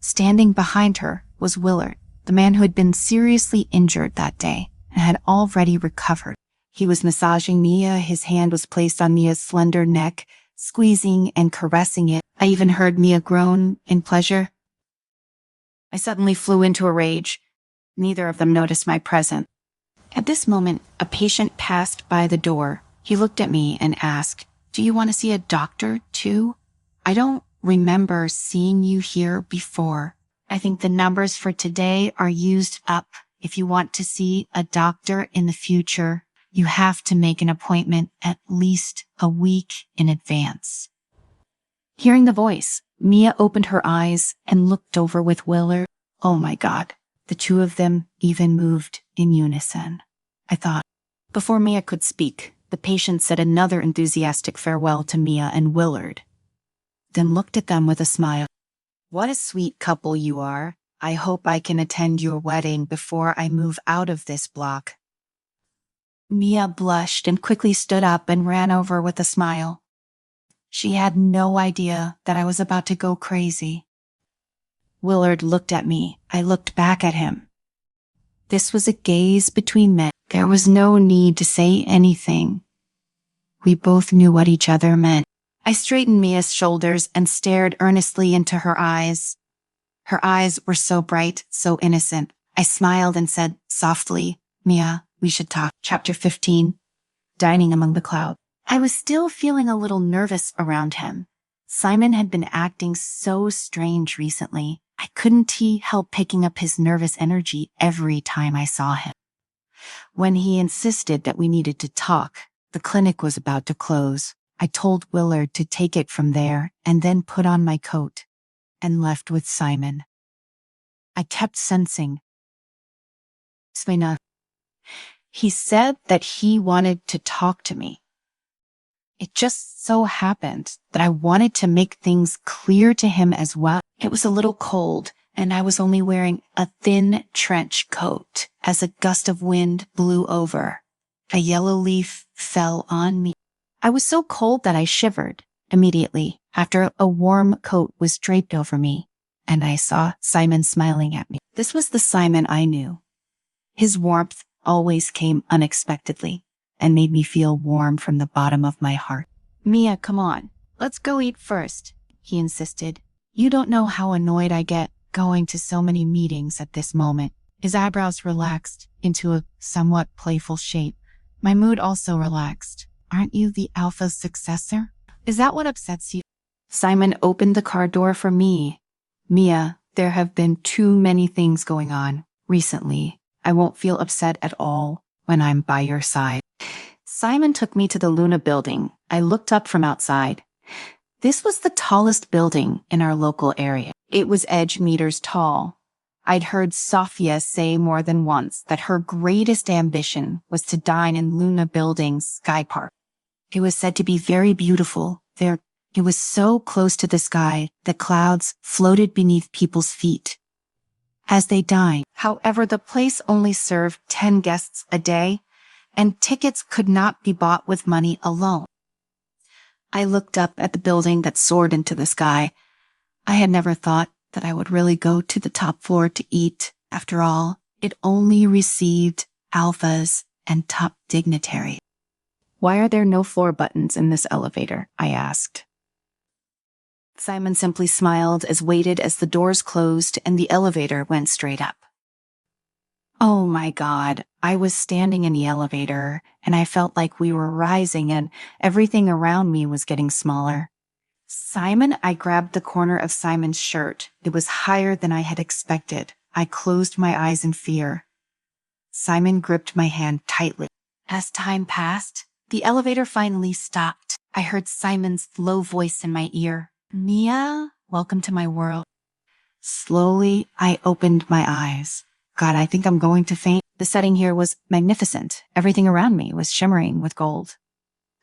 Standing behind her was Willard, the man who had been seriously injured that day and had already recovered. He was massaging Mia. His hand was placed on Mia's slender neck, squeezing and caressing it. I even heard Mia groan in pleasure. I suddenly flew into a rage. Neither of them noticed my presence. At this moment, a patient passed by the door. He looked at me and asked, "Do you want to see a doctor too? I don't remember seeing you here before. I think the numbers for today are used up. If you want to see a doctor in the future, you have to make an appointment at least a week in advance." Hearing the voice, Mia opened her eyes and looked over with Willard. Oh my God, the two of them even moved in unison, I thought. Before Mia could speak, the patient said another enthusiastic farewell to Mia and Willard, then looked at them with a smile. "What a sweet couple you are. I hope I can attend your wedding before I move out of this block." Mia blushed and quickly stood up and ran over with a smile. She had no idea that I was about to go crazy. Willard looked at me. I looked back at him. This was a gaze between men. There was no need to say anything. We both knew what each other meant. I straightened Mia's shoulders and stared earnestly into her eyes. Her eyes were so bright, so innocent. I smiled and said softly, "Mia, we should talk." Chapter 15. Dining Among the Clouds. I was still feeling a little nervous around him. Simon had been acting so strange recently. I couldn't help picking up his nervous energy every time I saw him. When he insisted that we needed to talk, the clinic was about to close. I told Willard to take it from there and then put on my coat and left with Simon. I kept sensing. He said that he wanted to talk to me. It just so happened that I wanted to make things clear to him as well. It was a little cold, and I was only wearing a thin trench coat as a gust of wind blew over. A yellow leaf fell on me. I was so cold that I shivered immediately after a warm coat was draped over me, and I saw Simon smiling at me. This was the Simon I knew. His warmth always came unexpectedly and made me feel warm from the bottom of my heart. "Mia, come on. Let's go eat first," he insisted. "You don't know how annoyed I get going to so many meetings at this moment." His eyebrows relaxed into a somewhat playful shape. My mood also relaxed. "Aren't you the alpha's successor? Is that what upsets you?" Simon opened the car door for me. "Mia, there have been too many things going on recently. I won't feel upset at all when I'm by your side." Simon took me to the Luna building. I looked up from outside. This was the tallest building in our local area. It was edge meters tall. I'd heard Sophia say more than once that her greatest ambition was to dine in Luna building's sky park. It was said to be very beautiful there. It was so close to the sky that clouds floated beneath people's feet as they dined. However, the place only served 10 guests a day, and tickets could not be bought with money alone. I looked up at the building that soared into the sky. I had never thought that I would really go to the top floor to eat. After all, it only received alphas and top dignitaries. "Why are there no floor buttons in this elevator?" I asked. Simon simply smiled as waited as the doors closed and the elevator went straight up. Oh my God, I was standing in the elevator and I felt like we were rising and everything around me was getting smaller. I grabbed the corner of Simon's shirt. It was higher than I had expected. I closed my eyes in fear. Simon gripped my hand tightly. As time passed, the elevator finally stopped. I heard Simon's low voice in my ear. "Mia, welcome to my world." Slowly, I opened my eyes. God, I think I'm going to faint. The setting here was magnificent. Everything around me was shimmering with gold.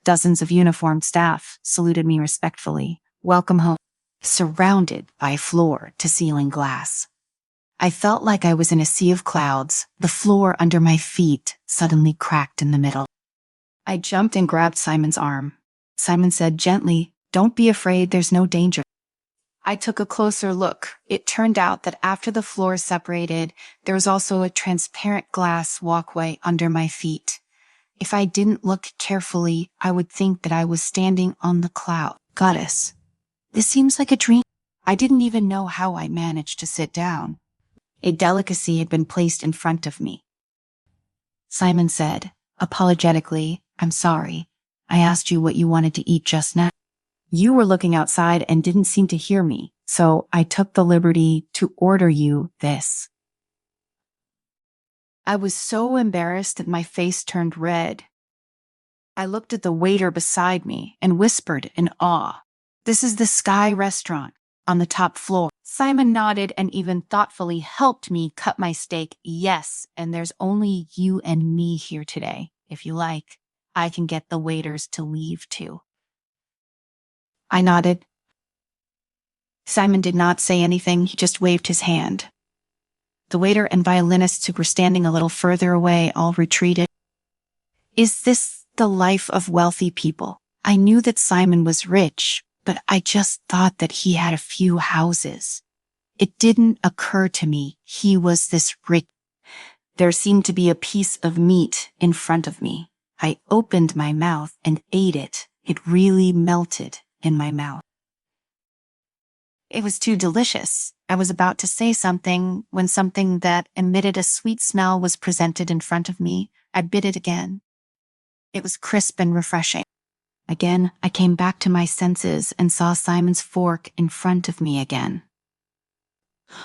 Dozens of uniformed staff saluted me respectfully. "Welcome home." Surrounded by floor-to-ceiling glass. I felt like I was in a sea of clouds. The floor under my feet suddenly cracked in the middle. I jumped and grabbed Simon's arm. Simon said gently, "Don't be afraid, there's no danger." I took a closer look. It turned out that after the floor separated, there was also a transparent glass walkway under my feet. If I didn't look carefully, I would think that I was standing on the cloud. Goddess, this seems like a dream. I didn't even know how I managed to sit down. A delicacy had been placed in front of me. Simon said, apologetically, I'm sorry. I asked you what you wanted to eat just now. You were looking outside and didn't seem to hear me, so I took the liberty to order you this. I was so embarrassed that my face turned red. I looked at the waiter beside me and whispered in awe, "This is the Sky Restaurant on the top floor." Simon nodded and even thoughtfully helped me cut my steak. Yes, and there's only you and me here today. If you like, I can get the waiters to leave too. I nodded. Simon did not say anything, he just waved his hand. The waiter and violinists who were standing a little further away all retreated. Is this the life of wealthy people? I knew that Simon was rich, but I just thought that he had a few houses. It didn't occur to me he was this rich. There seemed to be a piece of meat in front of me. I opened my mouth and ate it. It really melted in my mouth. It was too delicious. I was about to say something when something that emitted a sweet smell was presented in front of me. I bit it again. It was crisp and refreshing. Again, I came back to my senses and saw Simon's fork in front of me again.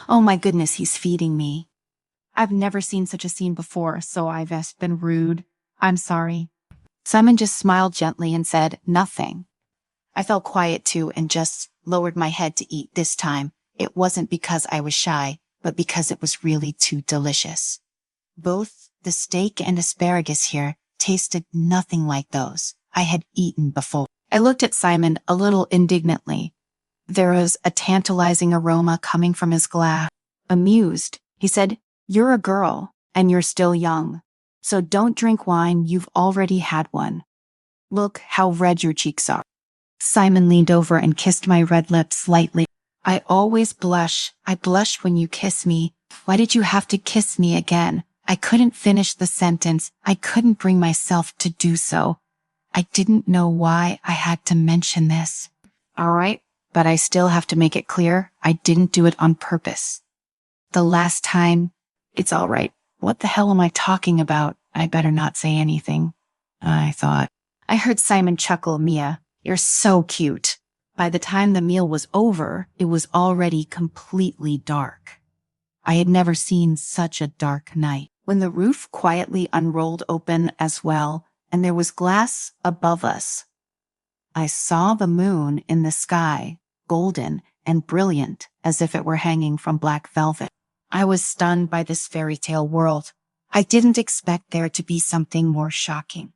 Oh my goodness, he's feeding me. I've never seen such a scene before, so I've been rude. I'm sorry. Simon just smiled gently and said nothing. I felt quiet too and just lowered my head to eat this time. It wasn't because I was shy, but because it was really too delicious. Both the steak and asparagus here tasted nothing like those I had eaten before. I looked at Simon a little indignantly. There was a tantalizing aroma coming from his glass. Amused, he said, "You're a girl, and you're still young. So don't drink wine, you've already had one. Look how red your cheeks are." Simon leaned over and kissed my red lips lightly. "I always blush. I blush when you kiss me. Why did you have to kiss me again?" I couldn't finish the sentence. I couldn't bring myself to do so. I didn't know why I had to mention this. All right, but I still have to make it clear I didn't do it on purpose. The last time, it's all right. What the hell am I talking about? I better not say anything, I thought. I heard Simon chuckle. "Mia, you're so cute." By the time the meal was over, it was already completely dark. I had never seen such a dark night. When the roof quietly unrolled open as well, and there was glass above us, I saw the moon in the sky, golden and brilliant as if it were hanging from black velvet. I was stunned by this fairy tale world. I didn't expect there to be something more shocking.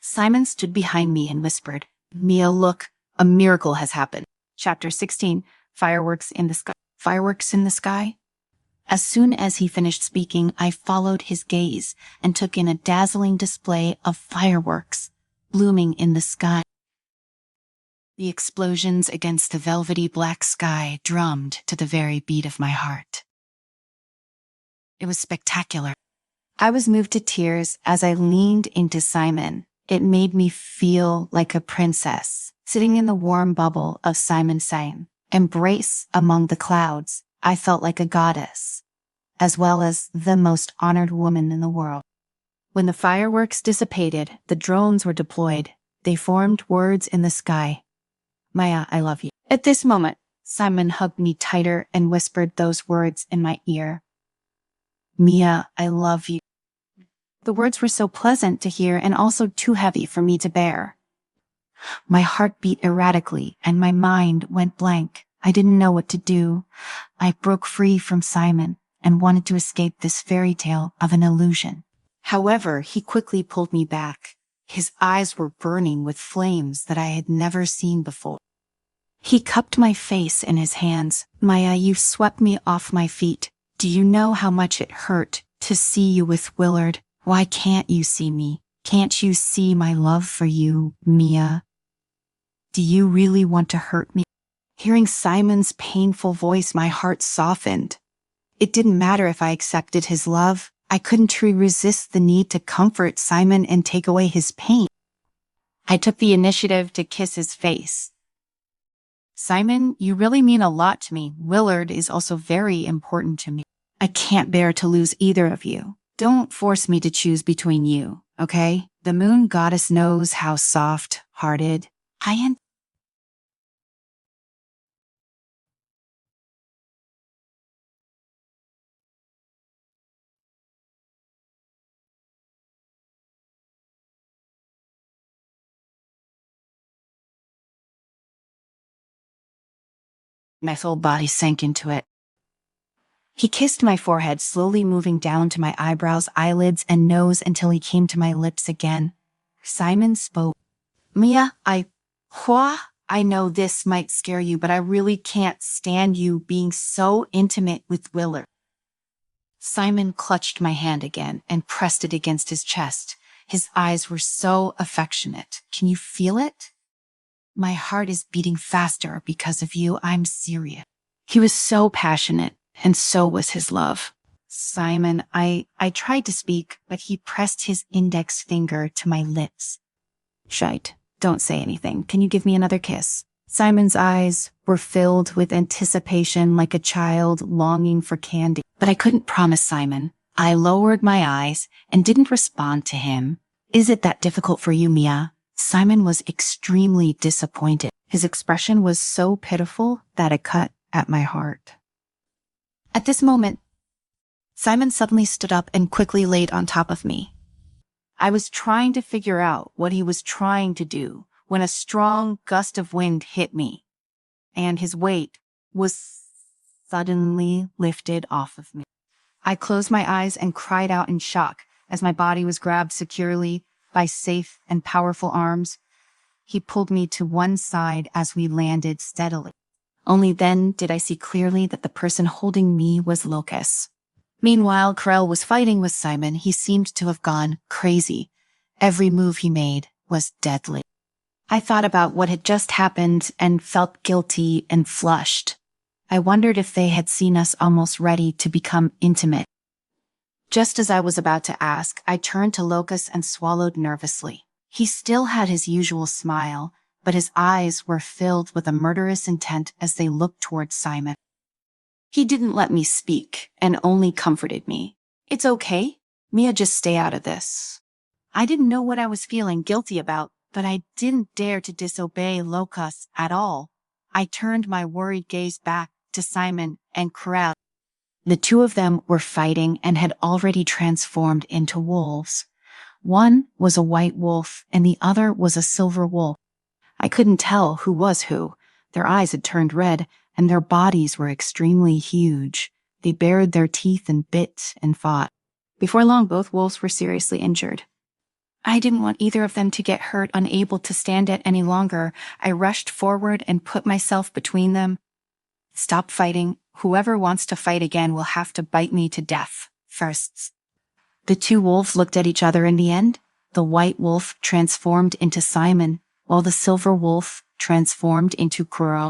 Simon stood behind me and whispered, "Mia, look, a miracle has happened." Chapter 16, Fireworks in the Sky. Fireworks in the sky? As soon as he finished speaking, I followed his gaze and took in a dazzling display of fireworks blooming in the sky. The explosions against the velvety black sky drummed to the very beat of my heart. It was spectacular. I was moved to tears as I leaned into Simon. It made me feel like a princess, sitting in the warm bubble of Simon's sign. Embrace among the clouds. I felt like a goddess, as well as the most honored woman in the world. When the fireworks dissipated, the drones were deployed. They formed words in the sky. "Maya, I love you." At this moment, Simon hugged me tighter and whispered those words in my ear. "Mia, I love you." The words were so pleasant to hear and also too heavy for me to bear. My heart beat erratically and my mind went blank. I didn't know what to do. I broke free from Simon and wanted to escape this fairy tale of an illusion. However, he quickly pulled me back. His eyes were burning with flames that I had never seen before. He cupped my face in his hands. "Maya, you swept me off my feet. Do you know how much it hurt to see you with Willard? Why can't you see me? Can't you see my love for you, Mia? Do you really want to hurt me?" Hearing Simon's painful voice, my heart softened. It didn't matter if I accepted his love. I couldn't truly resist the need to comfort Simon and take away his pain. I took the initiative to kiss his face. Simon, you really mean a lot to me. Willard is also very important to me. I can't bear to lose either of you. Don't force me to choose between you, okay? The moon goddess knows how soft-hearted I am. My whole body sank into it. He kissed my forehead, slowly moving down to my eyebrows, eyelids, and nose until he came to my lips again. Simon spoke. Mia, I know this might scare you, but I really can't stand you being so intimate with Willard. Simon clutched my hand again and pressed it against his chest. His eyes were so affectionate. Can you feel it? My heart is beating faster because of you. I'm serious. He was so passionate, and so was his love. Simon, I tried to speak, but he pressed his index finger to my lips. Shite. Don't say anything. Can you give me another kiss? Simon's eyes were filled with anticipation like a child longing for candy. But I couldn't promise Simon. I lowered my eyes and didn't respond to him. Is it that difficult for you, Mia? Simon was extremely disappointed. His expression was so pitiful that it cut at my heart. At this moment, Simon suddenly stood up and quickly laid on top of me. I was trying to figure out what he was trying to do when a strong gust of wind hit me, and his weight was suddenly lifted off of me. I closed my eyes and cried out in shock as my body was grabbed securely by safe and powerful arms. He pulled me to one side as we landed steadily. Only then did I see clearly that the person holding me was Lucas. Meanwhile, Krell was fighting with Simon. He seemed to have gone crazy. Every move he made was deadly. I thought about what had just happened and felt guilty and flushed. I wondered if they had seen us almost ready to become intimate. Just as I was about to ask, I turned to Lucas and swallowed nervously. He still had his usual smile, but his eyes were filled with a murderous intent as they looked towards Simon. He didn't let me speak and only comforted me. It's okay. Mia, just stay out of this. I didn't know what I was feeling guilty about, but I didn't dare to disobey Lucas at all. I turned my worried gaze back to Simon and Krell. The two of them were fighting and had already transformed into wolves. One was a white wolf and the other was a silver wolf. I couldn't tell who was who. Their eyes had turned red and their bodies were extremely huge. They bared their teeth and bit and fought. Before long, both wolves were seriously injured. I didn't want either of them to get hurt. Unable to stand it any longer, I rushed forward and put myself between them. Stop fighting. Whoever wants to fight again will have to bite me to death first. The two wolves looked at each other in the end. The white wolf transformed into Simon, while the silver wolf transformed into Krell.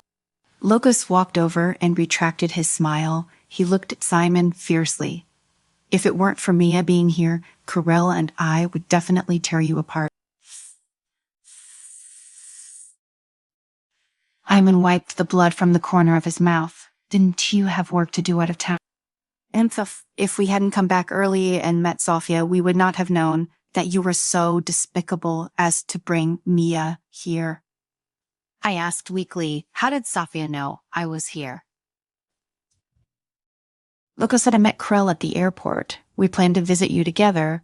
Lucas walked over and retracted his smile. He looked at Simon fiercely. If it weren't for Mia being here, Krell and I would definitely tear you apart. Simon wiped the blood from the corner of his mouth. Didn't you have work to do out of town? And if we hadn't come back early and met Sophia, we would not have known that you were so despicable as to bring Mia here. I asked weakly, how did Sophia know I was here? Lucas said I met Krell at the airport. We planned to visit you together.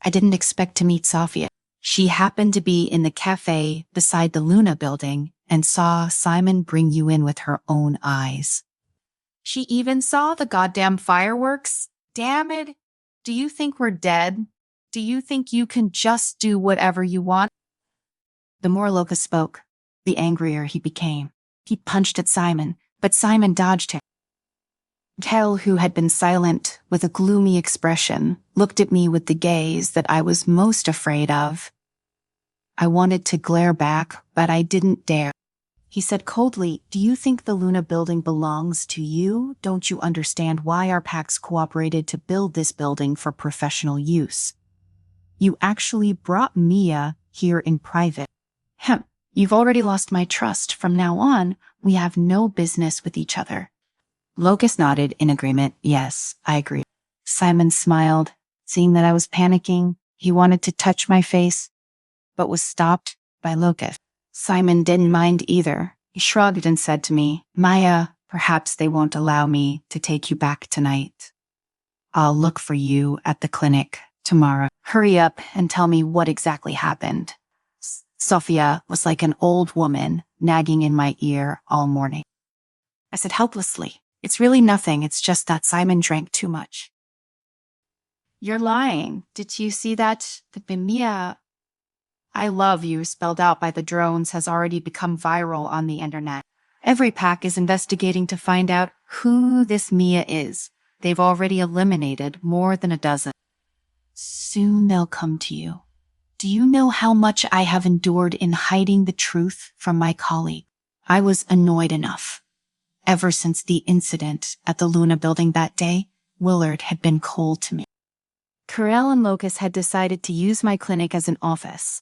I didn't expect to meet Sophia. She happened to be in the cafe beside the Luna building and saw Simon bring you in with her own eyes. She even saw the goddamn fireworks? Damn it. Do you think we're dead? Do you think you can just do whatever you want? The more Lucas spoke, the angrier he became. He punched at Simon, but Simon dodged him. Kel, who had been silent with a gloomy expression, looked at me with the gaze that I was most afraid of. I wanted to glare back, but I didn't dare. He said coldly, do you think the Luna building belongs to you? Don't you understand why our packs cooperated to build this building for professional use? You actually brought Mia here in private. You've already lost my trust. From now on, we have no business with each other. Locust nodded in agreement. Yes, I agree. Simon smiled, seeing that I was panicking. He wanted to touch my face, but was stopped by Locust. Simon didn't mind either. He shrugged and said to me, Maya, perhaps they won't allow me to take you back tonight. I'll look for you at the clinic tomorrow. Hurry up and tell me what exactly happened. Sophia was like an old woman nagging in my ear all morning. I said helplessly, it's really nothing. It's just that Simon drank too much. You're lying. Did you see that? The Mia, I love you spelled out by the drones has already become viral on the internet. Every pack is investigating to find out who this Mia is. They've already eliminated more than a dozen. Soon they'll come to you. Do you know how much I have endured in hiding the truth from my colleague? I was annoyed enough. Ever since the incident at the Luna building that day, Willard had been cold to me. Carell and Locust had decided to use my clinic as an office.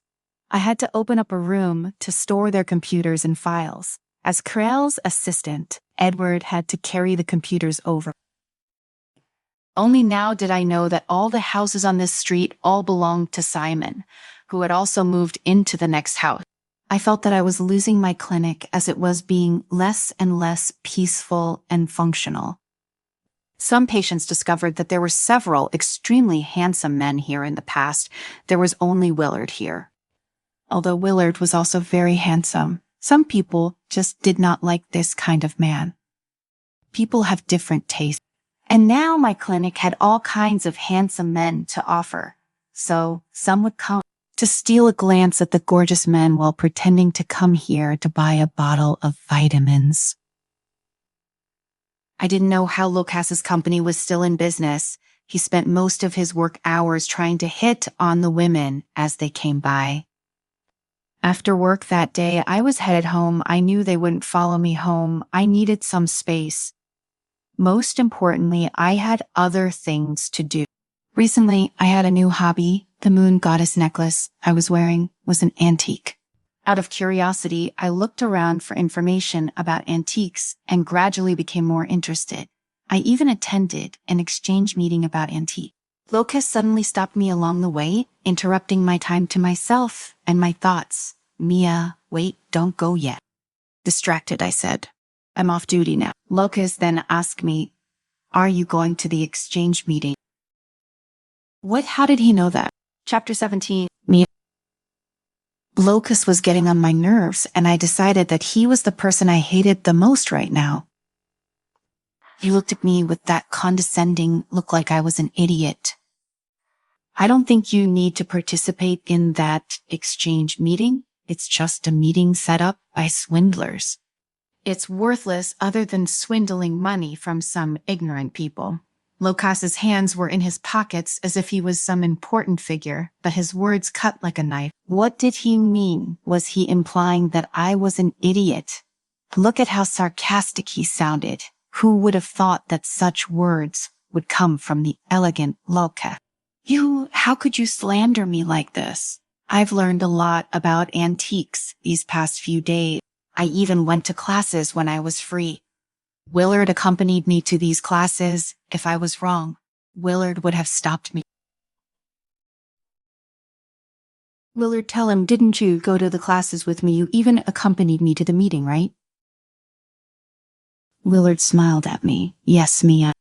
I had to open up a room to store their computers and files. As Carell's assistant, Edward had to carry the computers over. Only now did I know that all the houses on this street all belonged to Simon, who had also moved into the next house. I felt that I was losing my clinic as it was being less and less peaceful and functional. Some patients discovered that there were several extremely handsome men here in the past. There was only Willard here. Although Willard was also very handsome, some people just did not like this kind of man. People have different tastes. And now my clinic had all kinds of handsome men to offer. So some would come to steal a glance at the gorgeous men while pretending to come here to buy a bottle of vitamins. I didn't know how Locast's company was still in business. He spent most of his work hours trying to hit on the women as they came by. After work that day, I was headed home. I knew they wouldn't follow me home. I needed some space. Most importantly, I had other things to do. Recently, I had a new hobby. The moon goddess necklace I was wearing was an antique. Out of curiosity, I looked around for information about antiques and gradually became more interested. I even attended an exchange meeting about antiques. Locust suddenly stopped me along the way, interrupting my time to myself and my thoughts. Mia, wait, don't go yet. Distracted, I said. I'm off duty now. Locust then asked me, are you going to the exchange meeting? What? How did he know that? Chapter 17. Mia. Locust was getting on my nerves, and I decided that he was the person I hated the most right now. He looked at me with that condescending look like I was an idiot. I don't think you need to participate in that exchange meeting. It's just a meeting set up by swindlers. It's worthless other than swindling money from some ignorant people. Locast's hands were in his pockets as if he was some important figure, but his words cut like a knife. What did he mean? Was he implying that I was an idiot? Look at how sarcastic he sounded. Who would have thought that such words would come from the elegant Locust? How could you slander me like this? I've learned a lot about antiques these past few days. I even went to classes when I was free. Willard accompanied me to these classes. If I was wrong, Willard would have stopped me. Willard, tell him, didn't you go to the classes with me? You even accompanied me to the meeting, right? Willard smiled at me. Yes, Mia.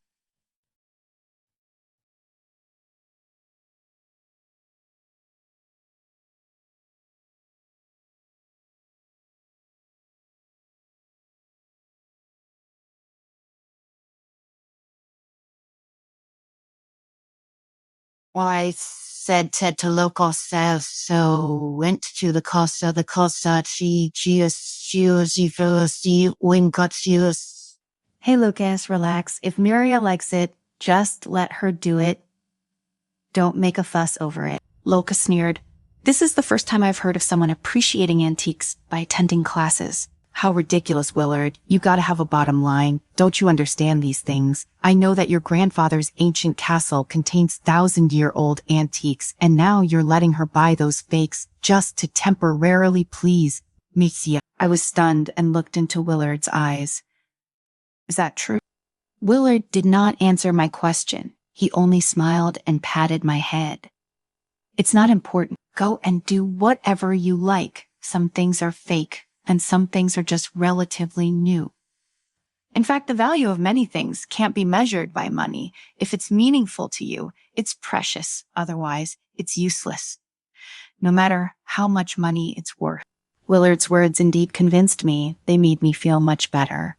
Well, I said to Locust, so went to the Costa, she Hey, Lucas, relax. If Miria likes it, just let her do it. Don't make a fuss over it. Locust sneered. This is the first time I've heard of someone appreciating antiques by attending classes. How ridiculous, Willard. You gotta have a bottom line. Don't you understand these things? I know that your grandfather's ancient castle contains 1,000-year-old antiques, and now you're letting her buy those fakes just to temporarily please Misia. I was stunned and looked into Willard's eyes. Is that true? Willard did not answer my question. He only smiled and patted my head. It's not important. Go and do whatever you like. Some things are fake, and some things are just relatively new. In fact, the value of many things can't be measured by money. If it's meaningful to you, it's precious. Otherwise, it's useless. No matter how much money it's worth. Willard's words indeed convinced me. They made me feel much better.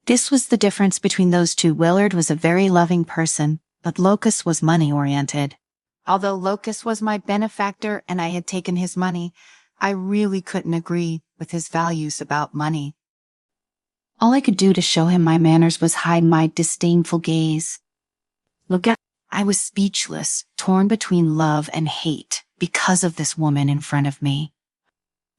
This was the difference between those two. Willard was a very loving person, but Locus was money-oriented. Although Locus was my benefactor and I had taken his money, I really couldn't agree with his values about money. All I could do to show him my manners was hide my disdainful gaze. Look at, I was speechless, torn between love and hate because of this woman in front of me.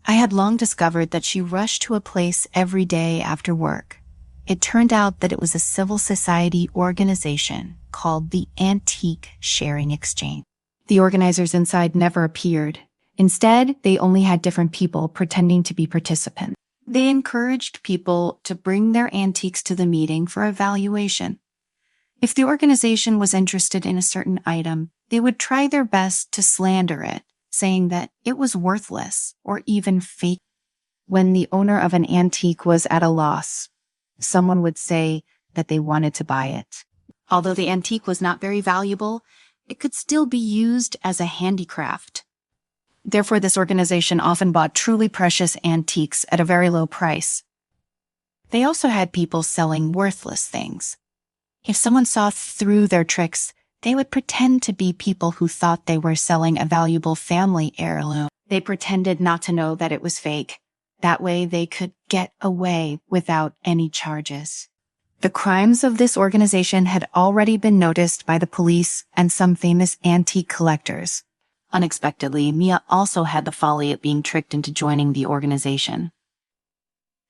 I had long discovered that she rushed to a place every day after work. It turned out that it was a civil society organization called the Antique Sharing Exchange. The organizers inside never appeared. Instead, they only had different people pretending to be participants. They encouraged people to bring their antiques to the meeting for evaluation. If the organization was interested in a certain item, they would try their best to slander it, saying that it was worthless or even fake. When the owner of an antique was at a loss, someone would say that they wanted to buy it. Although the antique was not very valuable, it could still be used as a handicraft. Therefore, this organization often bought truly precious antiques at a very low price. They also had people selling worthless things. If someone saw through their tricks, they would pretend to be people who thought they were selling a valuable family heirloom. They pretended not to know that it was fake. That way they could get away without any charges. The crimes of this organization had already been noticed by the police and some famous antique collectors. Unexpectedly, Mia also had the folly of being tricked into joining the organization.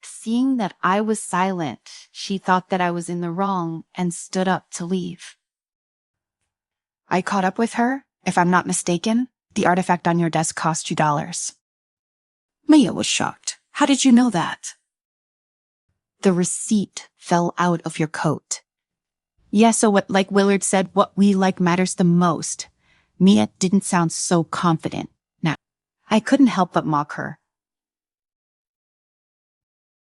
Seeing that I was silent, she thought that I was in the wrong and stood up to leave. I caught up with her. If I'm not mistaken, the artifact on your desk cost $2. Mia was shocked. How did you know that? The receipt fell out of your coat. Yes, so like Willard said, what we like matters the most. Mia didn't sound so confident. Now, I couldn't help but mock her.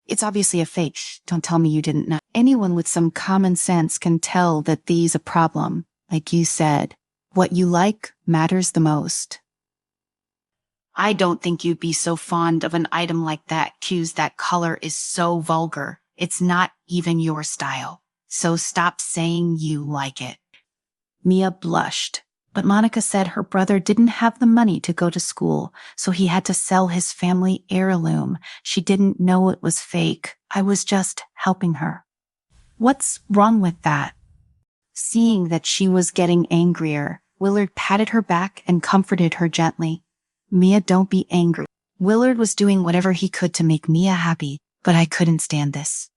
It's obviously a fake. Don't tell me you didn't know. Anyone with some common sense can tell that there's a problem. Like you said, what you like matters the most. I don't think you'd be so fond of an item like that, Q's. That color is so vulgar. It's not even your style. So stop saying you like it. Mia blushed. But Monica said her brother didn't have the money to go to school, so he had to sell his family heirloom. She didn't know it was fake. I was just helping her. What's wrong with that? Seeing that she was getting angrier, Willard patted her back and comforted her gently. Mia, don't be angry. Willard was doing whatever he could to make Mia happy, but I couldn't stand this.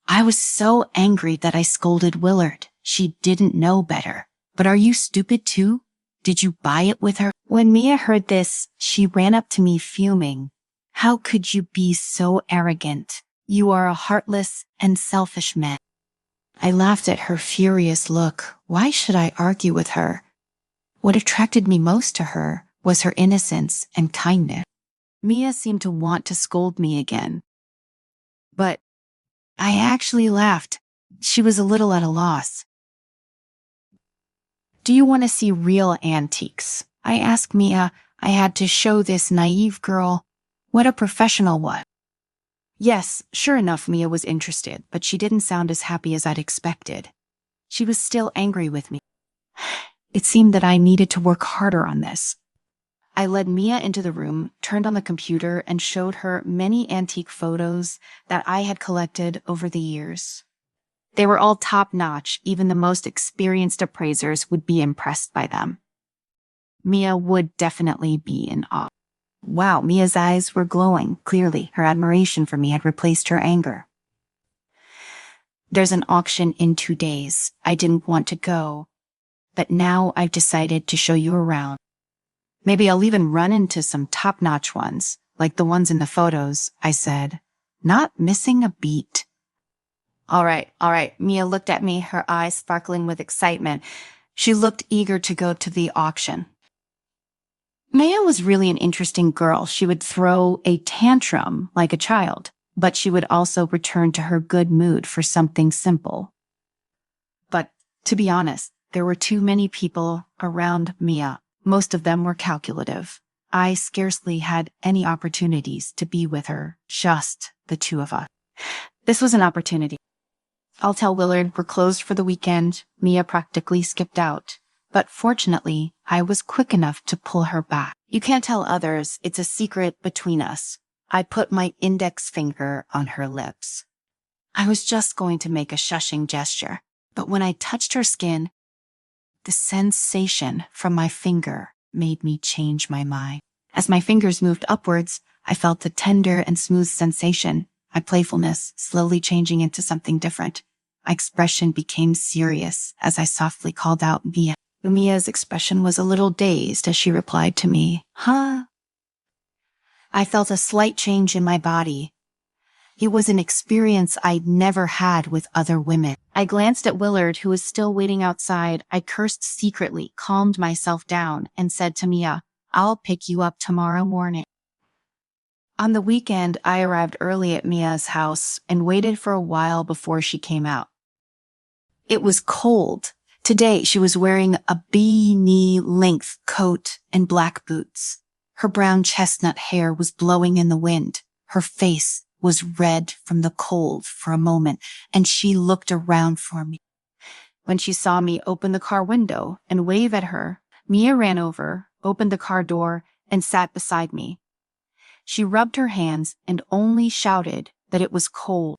I was so angry that I scolded Willard. She didn't know better. But are you stupid too? Did you buy it with her? When Mia heard this, she ran up to me fuming. How could you be so arrogant? You are a heartless and selfish man. I laughed at her furious look. Why should I argue with her? What attracted me most to her was her innocence and kindness. Mia seemed to want to scold me again. But I actually laughed. She was a little at a loss. Do you want to see real antiques? I asked Mia. I had to show this naive girl what a professional was. Yes, sure enough, Mia was interested, but she didn't sound as happy as I'd expected. She was still angry with me. It seemed that I needed to work harder on this. I led Mia into the room, turned on the computer, and showed her many antique photos that I had collected over the years. They were all top-notch. Even the most experienced appraisers would be impressed by them. Mia would definitely be in awe. Wow, Mia's eyes were glowing. Clearly, her admiration for me had replaced her anger. There's an auction in 2 days. I didn't want to go, but now I've decided to show you around. Maybe I'll even run into some top-notch ones. like the ones in the photos, I said, not missing a beat. All right. Mia looked at me, her eyes sparkling with excitement. She looked eager to go to the auction. Maya was really an interesting girl. She would throw a tantrum like a child, but she would also return to her good mood for something simple. But to be honest, there were too many people around Mia. Most of them were calculative. I scarcely had any opportunities to be with her, just the two of us. This was an opportunity. I'll tell Willard we're closed for the weekend. Mia practically skipped out. But fortunately, I was quick enough to pull her back. You can't tell others, it's a secret between us. I put my index finger on her lips. I was just going to make a shushing gesture, but when I touched her skin, the sensation from my finger made me change my mind. As my fingers moved upwards, I felt a tender and smooth sensation, my playfulness slowly changing into something different. My expression became serious as I softly called out Mia. Mia's expression was a little dazed as she replied to me, "Huh?" I felt a slight change in my body. It was an experience I'd never had with other women. I glanced at Willard, who was still waiting outside. I cursed secretly, calmed myself down, and said to Mia, "I'll pick you up tomorrow morning." On the weekend, I arrived early at Mia's house and waited for a while before she came out. It was cold. Today, she was wearing a knee-length coat and black boots. Her brown chestnut hair was blowing in the wind. Her face was red from the cold for a moment, and she looked around for me. When she saw me open the car window and wave at her, Mia ran over, opened the car door, and sat beside me. She rubbed her hands and only shouted that it was cold.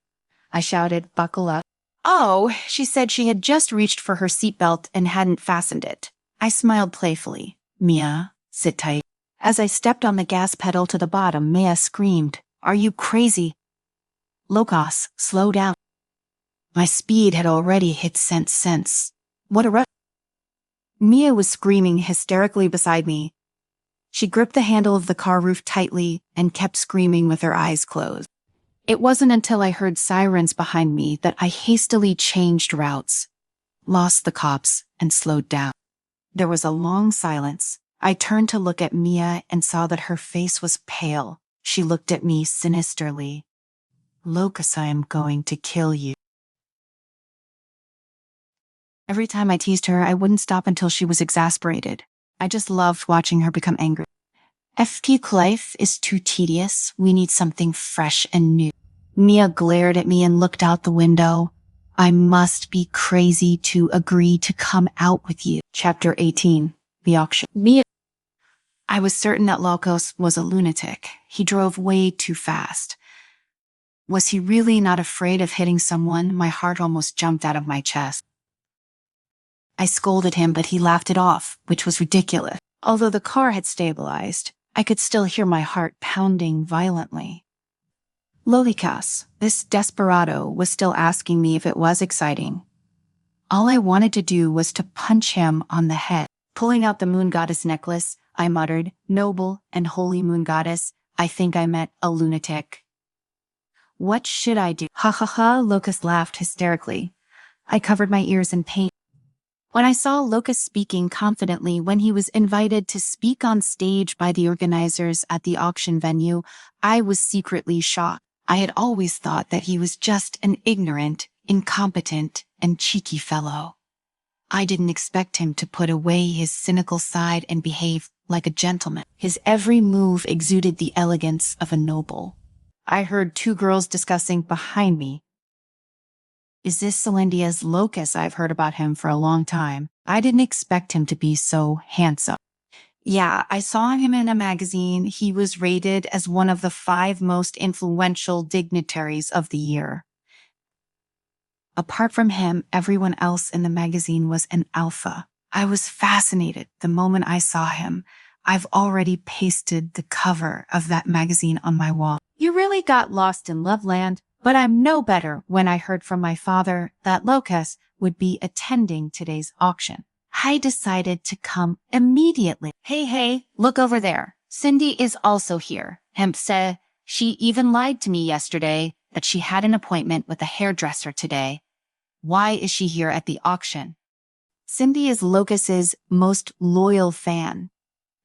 I shouted, "Buckle up." "Oh," she said she had just reached for her seatbelt and hadn't fastened it. I smiled playfully. "Mia, sit tight." As I stepped on the gas pedal to the bottom, Mia screamed, "Are you crazy?" "Locos, slow down." My speed had already hit sense. What a rush. Mia was screaming hysterically beside me. She gripped the handle of the car roof tightly and kept screaming with her eyes closed. It wasn't until I heard sirens behind me that I hastily changed routes, lost the cops, and slowed down. There was a long silence. I turned to look at Mia and saw that her face was pale. She looked at me sinisterly. "Locus, I am going to kill you." Every time I teased her, I wouldn't stop until she was exasperated. I just loved watching her become angry. "FQ life is too tedious. We need something fresh and new." Mia glared at me and looked out the window. "I must be crazy to agree to come out with you." Chapter 18. The Auction. I was certain that Locos was a lunatic. He drove way too fast. Was he really not afraid of hitting someone? My heart almost jumped out of my chest. I scolded him, but he laughed it off, which was ridiculous. Although the car had stabilized, I could still hear my heart pounding violently. Lolikas, this desperado, was still asking me if it was exciting. All I wanted to do was to punch him on the head. Pulling out the moon goddess necklace, I muttered, "Noble and holy moon goddess, I think I met a lunatic." "What should I do?" "Ha ha ha," Locus laughed hysterically. I covered my ears in pain. When I saw Locus speaking confidently when he was invited to speak on stage by the organizers at the auction venue, I was secretly shocked. I had always thought that he was just an ignorant, incompetent, and cheeky fellow. I didn't expect him to put away his cynical side and behave like a gentleman. His every move exuded the elegance of a noble. I heard two girls discussing behind me. "Is this Celendia's Locus? I've heard about him for a long time. I didn't expect him to be so handsome." "Yeah, I saw him in a magazine. He was rated as one of the 5 most influential dignitaries of the year. Apart from him, everyone else in the magazine was an alpha. I was fascinated the moment I saw him. I've already pasted the cover of that magazine on my wall. You really got lost in Loveland, but I'm no better when I heard from my father that Locus would be attending today's auction. I decided to come immediately. Hey, look over there," Cindy is also here. Hemp said she even lied to me yesterday that she had an appointment with a hairdresser today. Why is she here at the auction? Cindy is Locus's most loyal fan.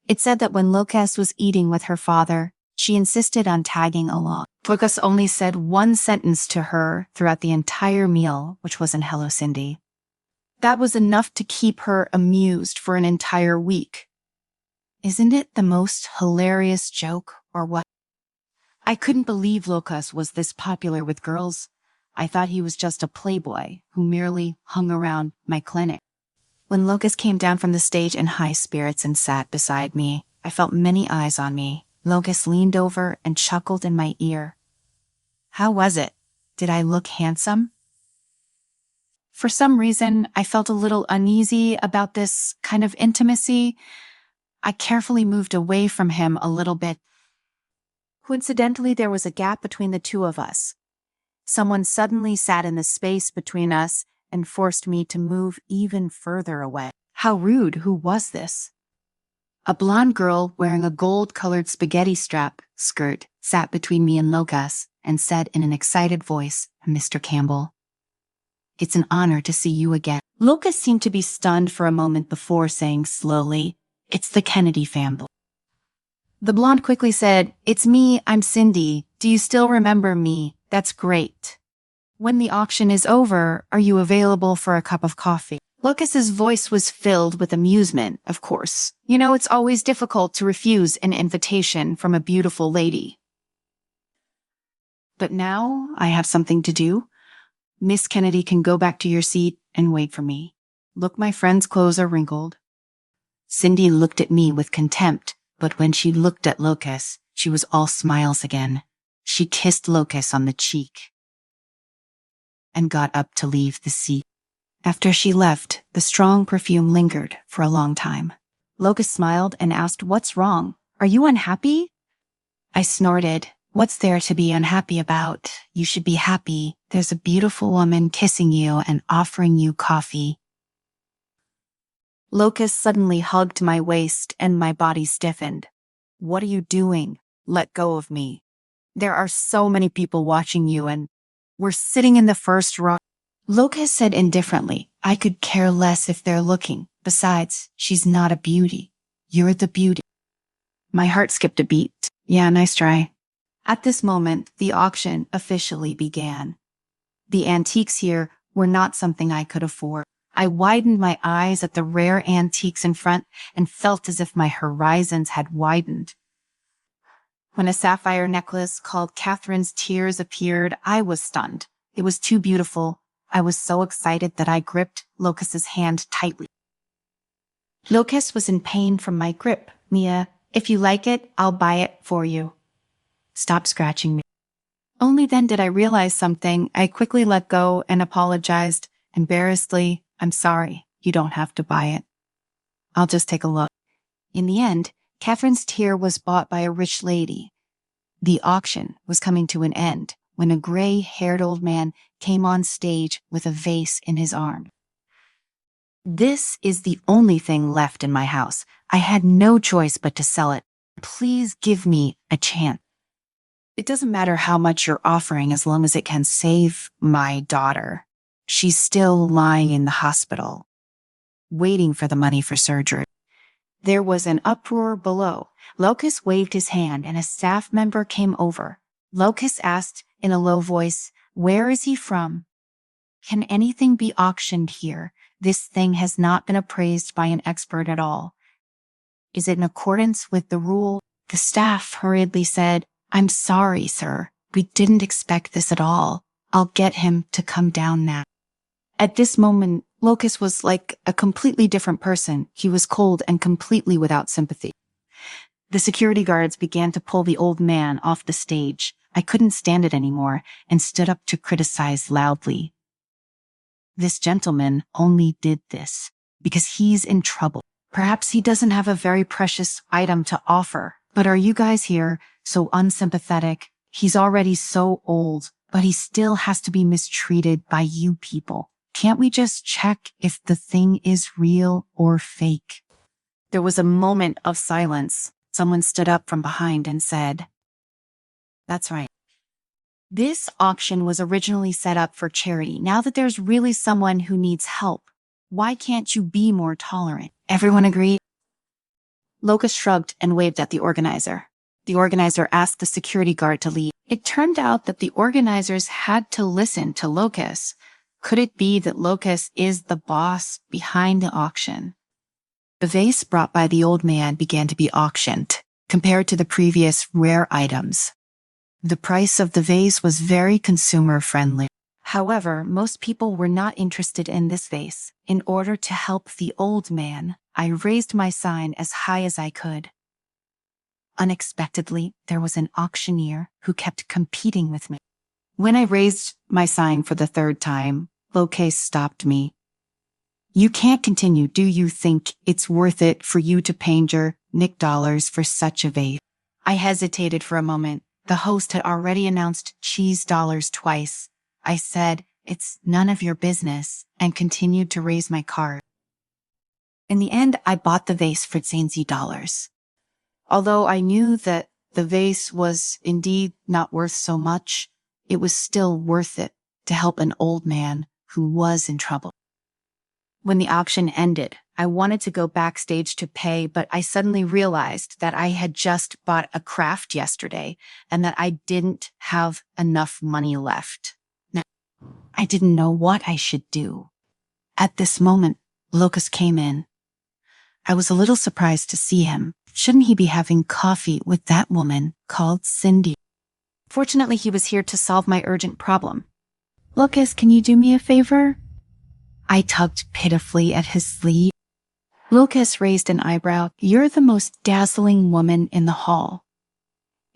It said that when Locus was eating with her father, she insisted on tagging along. Locus only said one sentence to her throughout the entire meal, which was an "Hello, Cindy." That was enough to keep her amused for an entire week. Isn't it the most hilarious joke, or what? I couldn't believe Locus was this popular with girls. I thought he was just a playboy who merely hung around my clinic. When Locus came down from the stage in high spirits and sat beside me, I felt many eyes on me. Locus leaned over and chuckled in my ear. How was it? Did I look handsome? For some reason, I felt a little uneasy about this kind of intimacy. I carefully moved away from him a little bit. Coincidentally, there was a gap between the two of us. Someone suddenly sat in the space between us and forced me to move even further away. How rude. Who was this? A blonde girl wearing a gold-colored spaghetti strap skirt sat between me and Locus and said in an excited voice, "Mr. Campbell, it's an honor to see you again." Locus seemed to be stunned for a moment before saying slowly, "It's the Kennedy family." The blonde quickly said, "It's me, I'm Cindy. Do you still remember me? That's great. When the auction is over, are you available for a cup of coffee?" Locus's voice was filled with amusement, of course. You know, it's always difficult to refuse an invitation from a beautiful lady. But now I have something to do. Miss Kennedy can go back to your seat and wait for me. Look, my friend's clothes are wrinkled. Cindy looked at me with contempt, but when she looked at Locus, she was all smiles again. She kissed Locus on the cheek and got up to leave the seat. After she left, the strong perfume lingered for a long time. Locus smiled and asked, "What's wrong? Are you unhappy?" I snorted. "What's there to be unhappy about? You should be happy. There's a beautiful woman kissing you and offering you coffee." Locus suddenly hugged my waist and my body stiffened. "What are you doing? Let go of me. There are so many people watching you and we're sitting in the first row." Locus said indifferently, "I could care less if they're looking. Besides, she's not a beauty. You're the beauty." My heart skipped a beat. Yeah, nice try. At this moment, the auction officially began. The antiques here were not something I could afford. I widened my eyes at the rare antiques in front and felt as if my horizons had widened. When a sapphire necklace called Catherine's Tears appeared, I was stunned. It was too beautiful. I was so excited that I gripped Locus's hand tightly. Locus was in pain from my grip. "Mia, if you like it, I'll buy it for you." "Stop scratching me." Only then did I realize something. I quickly let go and apologized. Embarrassedly, "I'm sorry. You don't have to buy it. I'll just take a look." In the end, Catherine's Tear was bought by a rich lady. The auction was coming to an end when a gray-haired old man came on stage with a vase in his arm. "This is the only thing left in my house. I had no choice but to sell it. Please give me a chance. It doesn't matter how much you're offering as long as it can save my daughter. She's still lying in the hospital, waiting for the money for surgery." There was an uproar below. Locus waved his hand and a staff member came over. Locus asked in a low voice, "Where is he from? Can anything be auctioned here? This thing has not been appraised by an expert at all. Is it in accordance with the rule?" The staff hurriedly said, "I'm sorry, sir. We didn't expect this at all. I'll get him to come down now." At this moment, Locus was like a completely different person. He was cold and completely without sympathy. The security guards began to pull the old man off the stage. I couldn't stand it anymore and stood up to criticize loudly. "This gentleman only did this because he's in trouble. Perhaps he doesn't have a very precious item to offer. But are you guys here so unsympathetic? He's already so old, but he still has to be mistreated by you people. Can't we just check if the thing is real or fake?" There was a moment of silence. Someone stood up from behind and said, "That's right. This auction was originally set up for charity. Now that there's really someone who needs help, why can't you be more tolerant?" Everyone agreed. Locust shrugged and waved at the organizer. The organizer asked the security guard to leave. It turned out that the organizers had to listen to Locust. Could it be that Locust is the boss behind the auction? The vase brought by the old man began to be auctioned, compared to the previous rare items. The price of the vase was very consumer-friendly. However, most people were not interested in this vase. In order to help the old man, I raised my sign as high as I could. Unexpectedly, there was an auctioneer who kept competing with me. When I raised my sign for the third time, Locust stopped me. "You can't continue. Do you think it's worth it for you to pay your $Nick for such a vase?" I hesitated for a moment. The host had already announced cheese dollars twice. I said, "It's none of your business," and continued to raise my card. In the end, I bought the vase for $10. Although I knew that the vase was indeed not worth so much, it was still worth it to help an old man who was in trouble. When the auction ended, I wanted to go backstage to pay, but I suddenly realized that I had just bought a craft yesterday and that I didn't have enough money left. Now, I didn't know what I should do. At this moment, Locust came in. I was a little surprised to see him. Shouldn't he be having coffee with that woman called Cindy? Fortunately, he was here to solve my urgent problem. "Locust, can you do me a favor?" I tugged pitifully at his sleeve. Locust raised an eyebrow. "You're the most dazzling woman in the hall.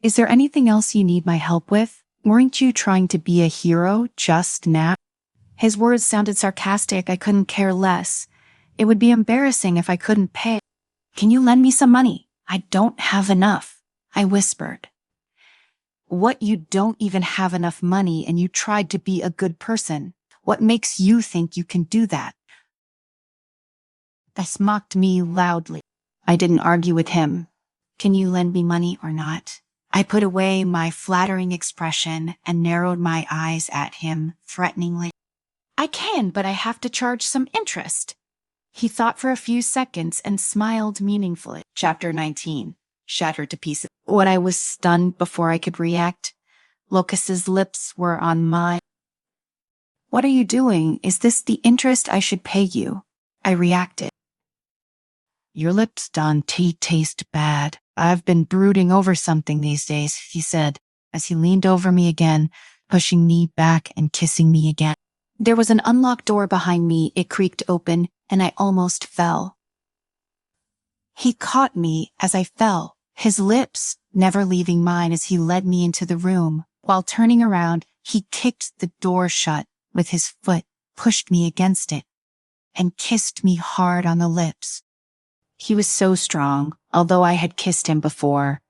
Is there anything else you need my help with? Weren't you trying to be a hero just now?" His words sounded sarcastic. I couldn't care less. It would be embarrassing if I couldn't pay. "Can you lend me some money? I don't have enough," I whispered. "What, you don't even have enough money and you tried to be a good person? What makes you think you can do that?" This mocked me loudly. I didn't argue with him. "Can you lend me money or not?" I put away my flattering expression and narrowed my eyes at him threateningly. "I can, but I have to charge some interest." He thought for a few seconds and smiled meaningfully. Chapter 19. Shattered to pieces. When I was stunned before I could react, Locust's lips were on mine. "What are you doing? Is this the interest I should pay you?" I reacted. "Your lips don't taste bad. I've been brooding over something these days," he said, as he leaned over me again, pushing me back and kissing me again. There was an unlocked door behind me. It creaked open, and I almost fell. He caught me as I fell, his lips never leaving mine as he led me into the room. While turning around, he kicked the door shut with his foot, pushed me against it, and kissed me hard on the lips. He was so strong, although I had kissed him before.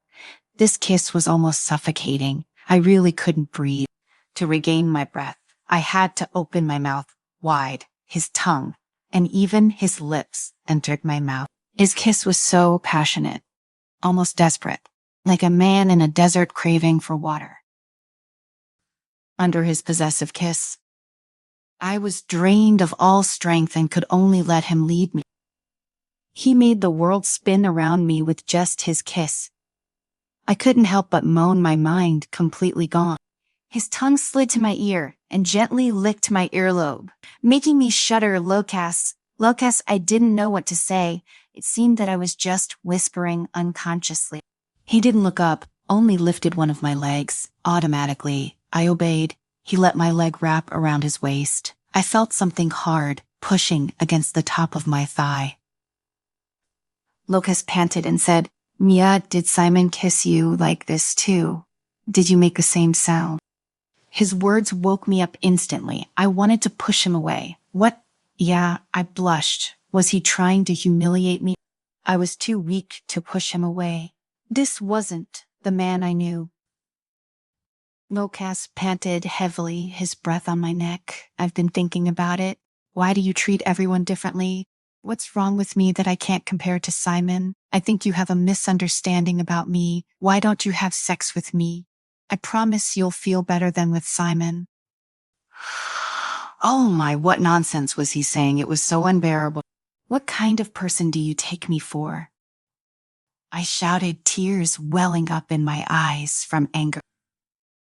This kiss was almost suffocating. I really couldn't breathe. To regain my breath, I had to open my mouth wide. His tongue and even his lips entered my mouth. His kiss was so passionate, almost desperate, like a man in a desert craving for water. Under his possessive kiss, I was drained of all strength and could only let him lead me. He made the world spin around me with just his kiss. I couldn't help but moan, my mind completely gone. His tongue slid to my ear and gently licked my earlobe, making me shudder. "Locust, I didn't know what to say. It seemed that I was just whispering unconsciously." He didn't look up, only lifted one of my legs. Automatically, I obeyed. He let my leg wrap around his waist. I felt something hard pushing against the top of my thigh. Locust panted and said, "Mia, did Simon kiss you like this too? Did you make the same sound?" His words woke me up instantly. I wanted to push him away. "What?" "Yeah," I blushed. Was he trying to humiliate me? I was too weak to push him away. This wasn't the man I knew. Locust panted heavily, his breath on my neck. "I've been thinking about it. Why do you treat everyone differently? What's wrong with me that I can't compare to Simon? I think you have a misunderstanding about me. Why don't you have sex with me? I promise you'll feel better than with Simon. Oh my, what nonsense was he saying? It was so unbearable. What kind of person do you take me for? I shouted, tears welling up in my eyes from anger.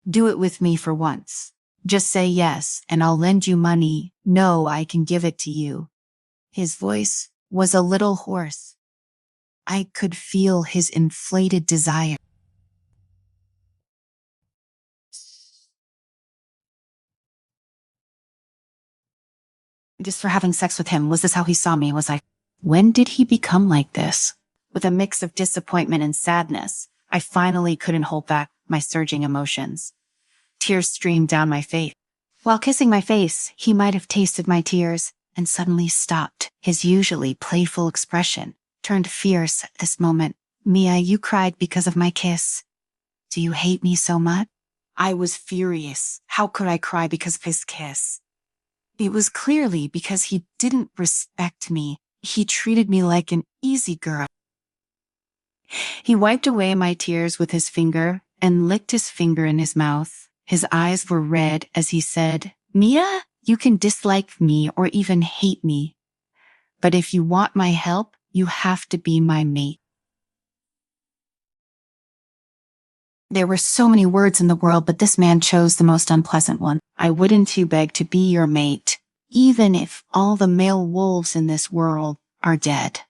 Do it with me for once. Just say yes, and I'll lend you money. No, I can give it to you. His voice was a little hoarse. I could feel his inflated desire. Just for having sex with him, was this how he saw me? Was I? When did he become like this? With a mix of disappointment and sadness, I finally couldn't hold back my surging emotions. Tears streamed down my face. While kissing my face, he might have tasted my tears and suddenly stopped. His usually playful expression turned fierce at this moment. Mia, you cried because of my kiss. Do you hate me so much? I was furious. How could I cry because of his kiss? It was clearly because he didn't respect me. He treated me like an easy girl. He wiped away my tears with his finger and licked his finger in his mouth. His eyes were red as he said, Mia, you can dislike me or even hate me. But if you want my help, you have to be my mate. There were so many words in the world, but this man chose the most unpleasant one. I wouldn't you beg to be your mate, even if all the male wolves in this world are dead.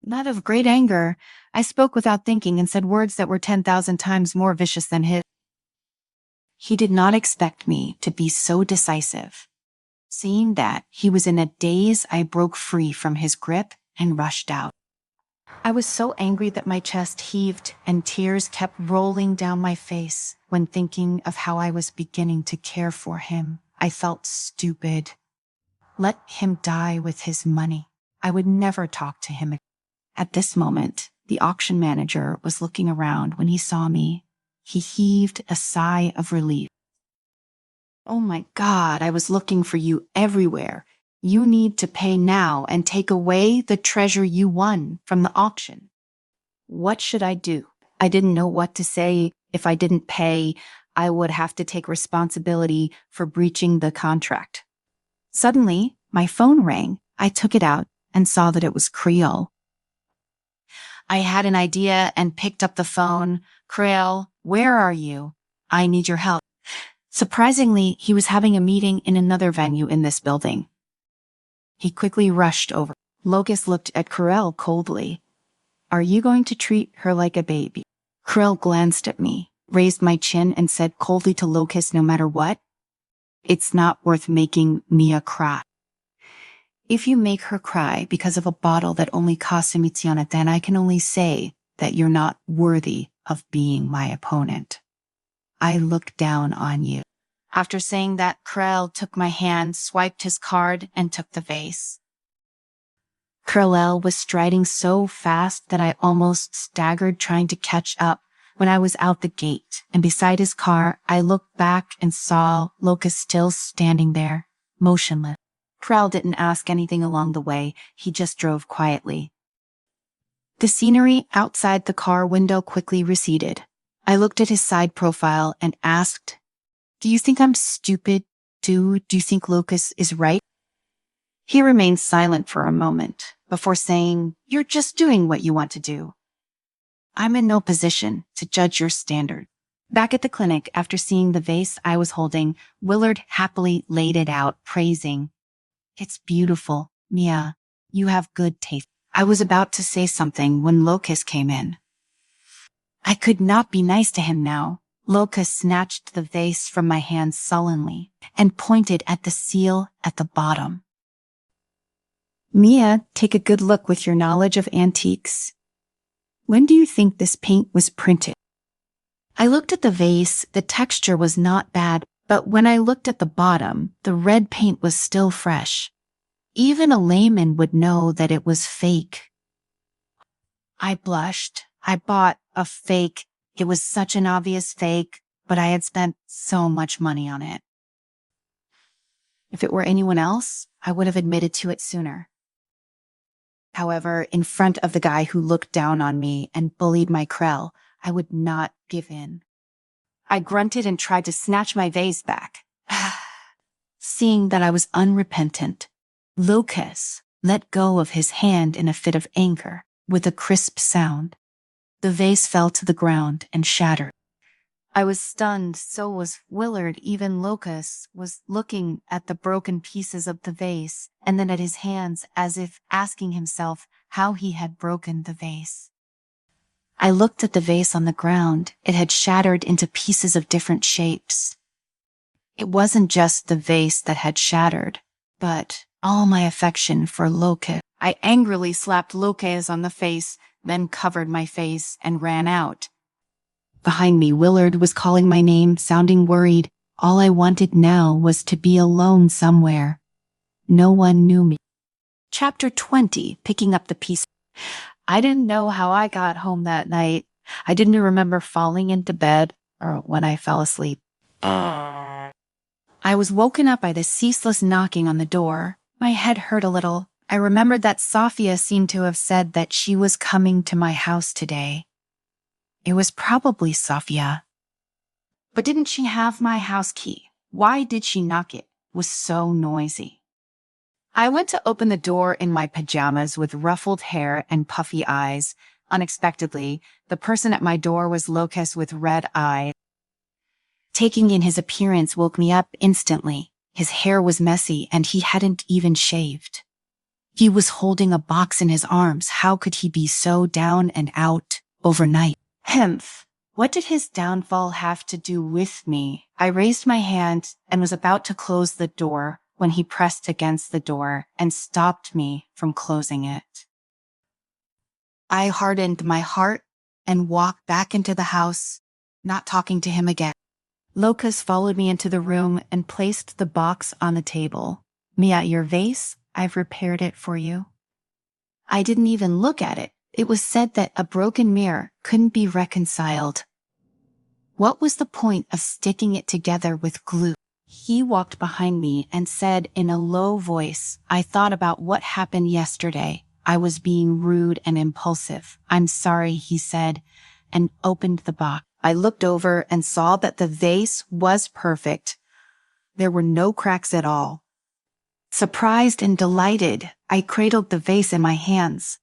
Not of great anger, I spoke without thinking and said words that were 10,000 times more vicious than his. He did not expect me to be so decisive. Seeing that he was in a daze, I broke free from his grip and rushed out. I was so angry that my chest heaved and tears kept rolling down my face. When thinking of how I was beginning to care for him, I felt stupid. Let him die with his money. I would never talk to him again. At this moment, the auction manager was looking around when he saw me. He heaved a sigh of relief. Oh my God, I was looking for you everywhere. You need to pay now and take away the treasure you won from the auction. What should I do? I didn't know what to say. If I didn't pay, I would have to take responsibility for breaching the contract. Suddenly, my phone rang. I took it out and saw that it was Creole. I had an idea and picked up the phone. Creole, where are you? I need your help. Surprisingly, he was having a meeting in another venue in this building. He quickly rushed over. Locust looked at Creole coldly. Are you going to treat her like a baby? Creole glanced at me, raised my chin, and said coldly to Locust, no matter what, it's not worth making Mia cry. If you make her cry because of a bottle that only costs a mizione, then I can only say that you're not worthy of being my opponent. I look down on you. After saying that, Creole took my hand, swiped his card, and took the vase. Creole was striding so fast that I almost staggered trying to catch up when I was out the gate, and beside his car, I looked back and saw Locust still standing there, motionless. Creole didn't ask anything along the way, he just drove quietly. The scenery outside the car window quickly receded. I looked at his side profile and asked, do you think I'm stupid? Do you think Locust is right? He remained silent for a moment before saying, you're just doing what you want to do. I'm in no position to judge your standard. Back at the clinic, after seeing the vase I was holding, Willard happily laid it out, praising, it's beautiful, Mia. You have good taste. I was about to say something when Locust came in. I could not be nice to him now. Locust snatched the vase from my hand sullenly and pointed at the seal at the bottom. Mia, take a good look with your knowledge of antiques. When do you think this paint was printed? I looked at the vase. The texture was not bad, but when I looked at the bottom, the red paint was still fresh. Even a layman would know that it was fake. I blushed. I bought a fake. It was such an obvious fake. but I had spent so much money on it. If it were anyone else, I would have admitted to it sooner. However, in front of the guy who looked down on me and bullied my Krell, I would not give in. I grunted and tried to snatch my vase back. Seeing that I was unrepentant, Lucas let go of his hand in a fit of anger. With a crisp sound, the vase fell to the ground and shattered. I was stunned, so was Willard. Even Lucas was looking at the broken pieces of the vase and then at his hands as if asking himself how he had broken the vase. I looked at the vase on the ground. It had shattered into pieces of different shapes. It wasn't just the vase that had shattered, but all my affection for Lucas. I angrily slapped Lucas on the face, then covered my face and ran out. Behind me, Willard was calling my name, sounding worried. All I wanted now was to be alone somewhere. No one knew me. Chapter 20, picking up the pieces. I didn't know how I got home that night. I didn't remember falling into bed or when I fell asleep. I was woken up by the ceaseless knocking on the door. My head hurt a little. I remembered that Sophia seemed to have said that she was coming to my house today. It was probably Sophia. But didn't she have my house key? Why did she knock it? It was so noisy. I went to open the door in my pajamas with ruffled hair and puffy eyes. Unexpectedly, the person at my door was Lucas with red eyes. Taking in his appearance woke me up instantly. His hair was messy and he hadn't even shaved. He was holding a box in his arms. How could he be so down and out overnight? Hemph. What did his downfall have to do with me? I raised my hand and was about to close the door when he pressed against the door and stopped me from closing it. I hardened my heart and walked back into the house, not talking to him again. Lucas followed me into the room and placed the box on the table. Mia, your vase? I've repaired it for you. I didn't even look at it. It was said that a broken mirror couldn't be reconciled. What was the point of sticking it together with glue? He walked behind me and said in a low voice, I thought about what happened yesterday. I was being rude and impulsive. I'm sorry, he said, and opened the box. I looked over and saw that the vase was perfect. There were no cracks at all. Surprised and delighted, I cradled the vase in my hands.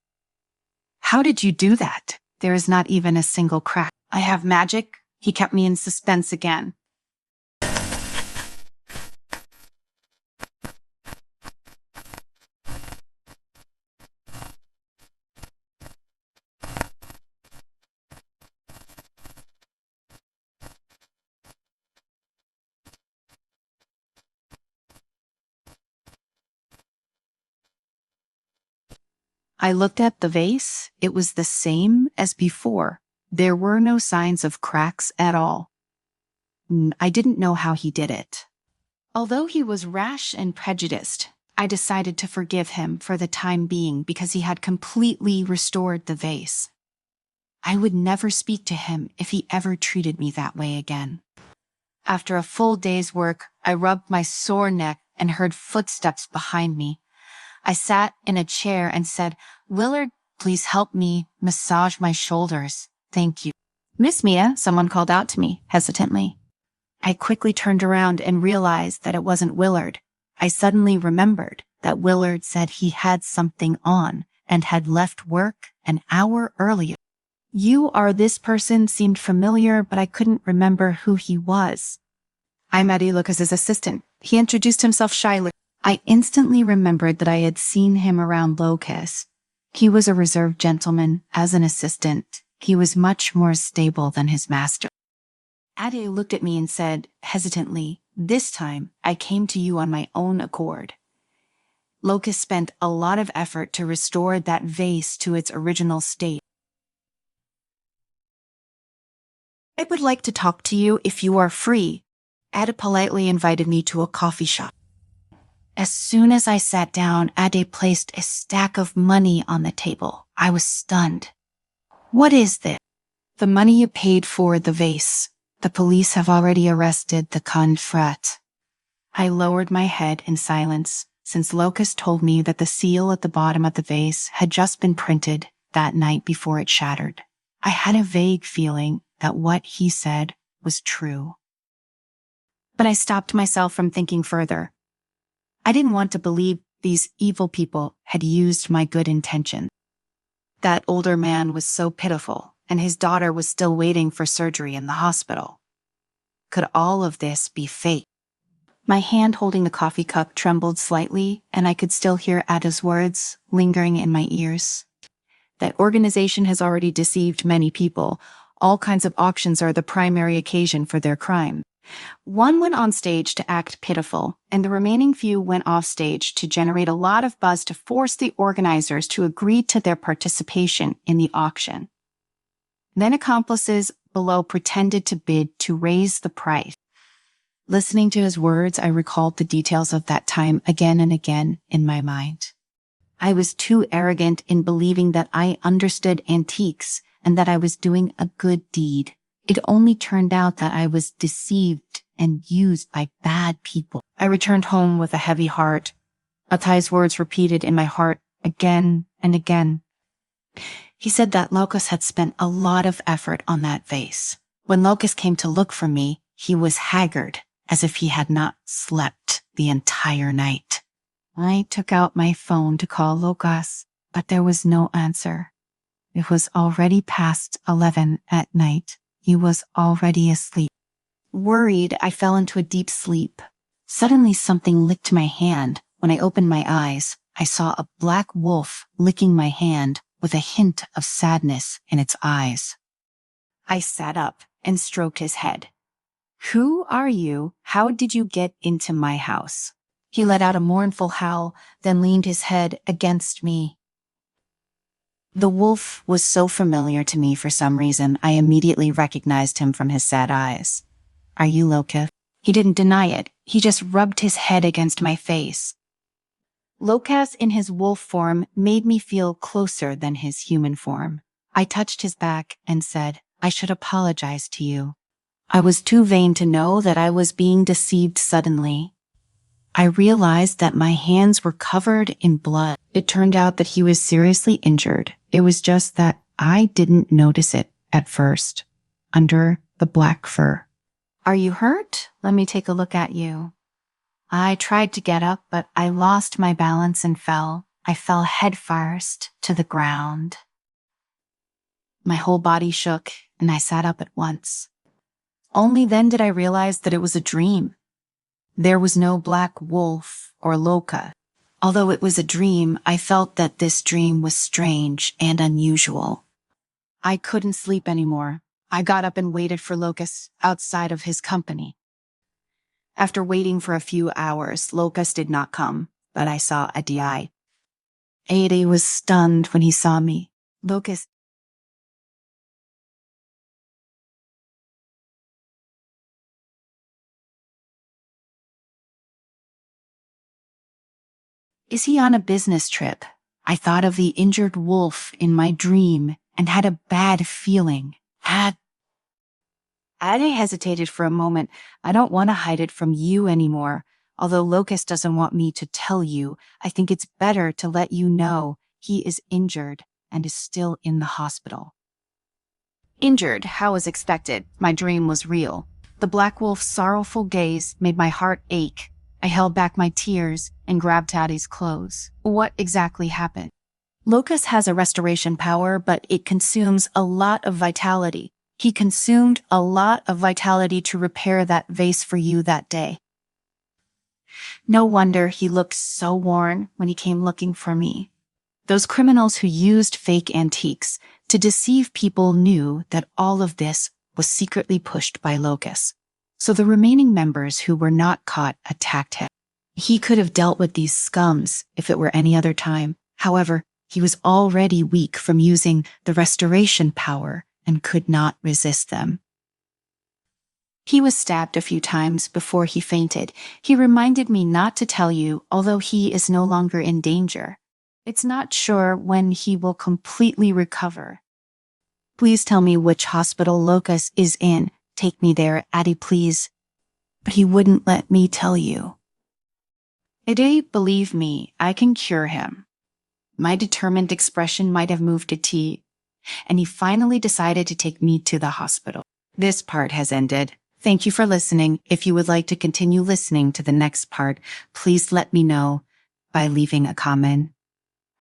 How did you do that? There is not even a single crack. I have magic. He kept me in suspense again. I looked at the vase. It was the same as before. There were no signs of cracks at all. I didn't know how he did it. Although he was rash and prejudiced, I decided to forgive him for the time being because he had completely restored the vase. I would never speak to him if he ever treated me that way again. After a full day's work, I rubbed my sore neck and heard footsteps behind me. I sat in a chair and said, Willard, please help me massage my shoulders. Thank you. Miss Mia, someone called out to me, hesitantly. I quickly turned around and realized that it wasn't Willard. I suddenly remembered that Willard said he had something on and had left work an hour earlier. You are this person seemed familiar, but I couldn't remember who he was. I'm Eddie Lucas's assistant. He introduced himself shyly. I instantly remembered that I had seen him around Lucas. He was a reserved gentleman. As an assistant, he was much more stable than his master. Ade looked at me and said, hesitantly, this time I came to you on my own accord. Lucas spent a lot of effort to restore that vase to its original state. I would like to talk to you if you are free. Ade politely invited me to a coffee shop. As soon as I sat down, Ade placed a stack of money on the table. I was stunned. What is this? The money you paid for the vase. The police have already arrested the confrat. I lowered my head in silence, since Locust told me that the seal at the bottom of the vase had just been printed that night before it shattered. I had a vague feeling that what he said was true. But I stopped myself from thinking further. I didn't want to believe these evil people had used my good intention. That older man was so pitiful, and his daughter was still waiting for surgery in the hospital. Could all of this be fake? My hand holding the coffee cup trembled slightly, and I could still hear Ada's words lingering in my ears. That organization has already deceived many people. All kinds of auctions are the primary occasion for their crime. One went on stage to act pitiful, and the remaining few went off stage to generate a lot of buzz to force the organizers to agree to their participation in the auction. Then accomplices below pretended to bid to raise the price. Listening to his words, I recalled the details of that time again and again in my mind. I was too arrogant in believing that I understood antiques and that I was doing a good deed. It only turned out that I was deceived and used by bad people. I returned home with a heavy heart. Atai's words repeated in my heart again and again. He said that Locust had spent a lot of effort on that vase. When Locust came to look for me, he was haggard, as if he had not slept the entire night. I took out my phone to call Locust, but there was no answer. It was already past 11 at night. He was already asleep. Worried, I fell into a deep sleep. Suddenly something licked my hand. When I opened my eyes, I saw a black wolf licking my hand with a hint of sadness in its eyes. I sat up and stroked his head. "Who are you? How did you get into my house?" He let out a mournful howl, then leaned his head against me. The wolf was so familiar to me for some reason, I immediately recognized him from his sad eyes. "Are you Locust?" He didn't deny it. He just rubbed his head against my face. Locust in his wolf form made me feel closer than his human form. I touched his back and said, "I should apologize to you. I was too vain to know that I was being deceived suddenly." I realized that my hands were covered in blood. It turned out that he was seriously injured. It was just that I didn't notice it at first, under the black fur. "Are you hurt? Let me take a look at you." I tried to get up, but I lost my balance and fell. I fell headfirst to the ground. My whole body shook, and I sat up at once. Only then did I realize that it was a dream. There was no black wolf or Locust. Although it was a dream, I felt that this dream was strange and unusual. I couldn't sleep anymore. I got up and waited for Locust outside of his company. After waiting for a few hours, Locust did not come, but I saw Adi. Adi was stunned when he saw me. "Locust, is he on a business trip?" I thought of the injured wolf in my dream and had a bad feeling. Adi hesitated for a moment. "I don't want to hide it from you anymore. Although Locust doesn't want me to tell you, I think it's better to let you know he is injured and is still in the hospital." Injured, how was expected. My dream was real. The black wolf's sorrowful gaze made my heart ache. I held back my tears and grabbed Taddy's clothes. What exactly happened? Locust has a restoration power, but it consumes a lot of vitality. He consumed a lot of vitality to repair that vase for you that day. No wonder he looked so worn when he came looking for me. Those criminals who used fake antiques to deceive people knew that all of this was secretly pushed by Locust. So the remaining members who were not caught attacked him. He could have dealt with these scums if it were any other time. However, he was already weak from using the restoration power and could not resist them. He was stabbed a few times before he fainted. He reminded me not to tell you, although he is no longer in danger. It's not sure when he will completely recover. Please tell me which hospital Locust is in Take me there, Addie, please. But he wouldn't let me tell you. Addie, believe me, I can cure him. My determined expression might have moved a T, and he finally decided to take me to the hospital. This part has ended. Thank you for listening. If you would like to continue listening to the next part, please let me know by leaving a comment.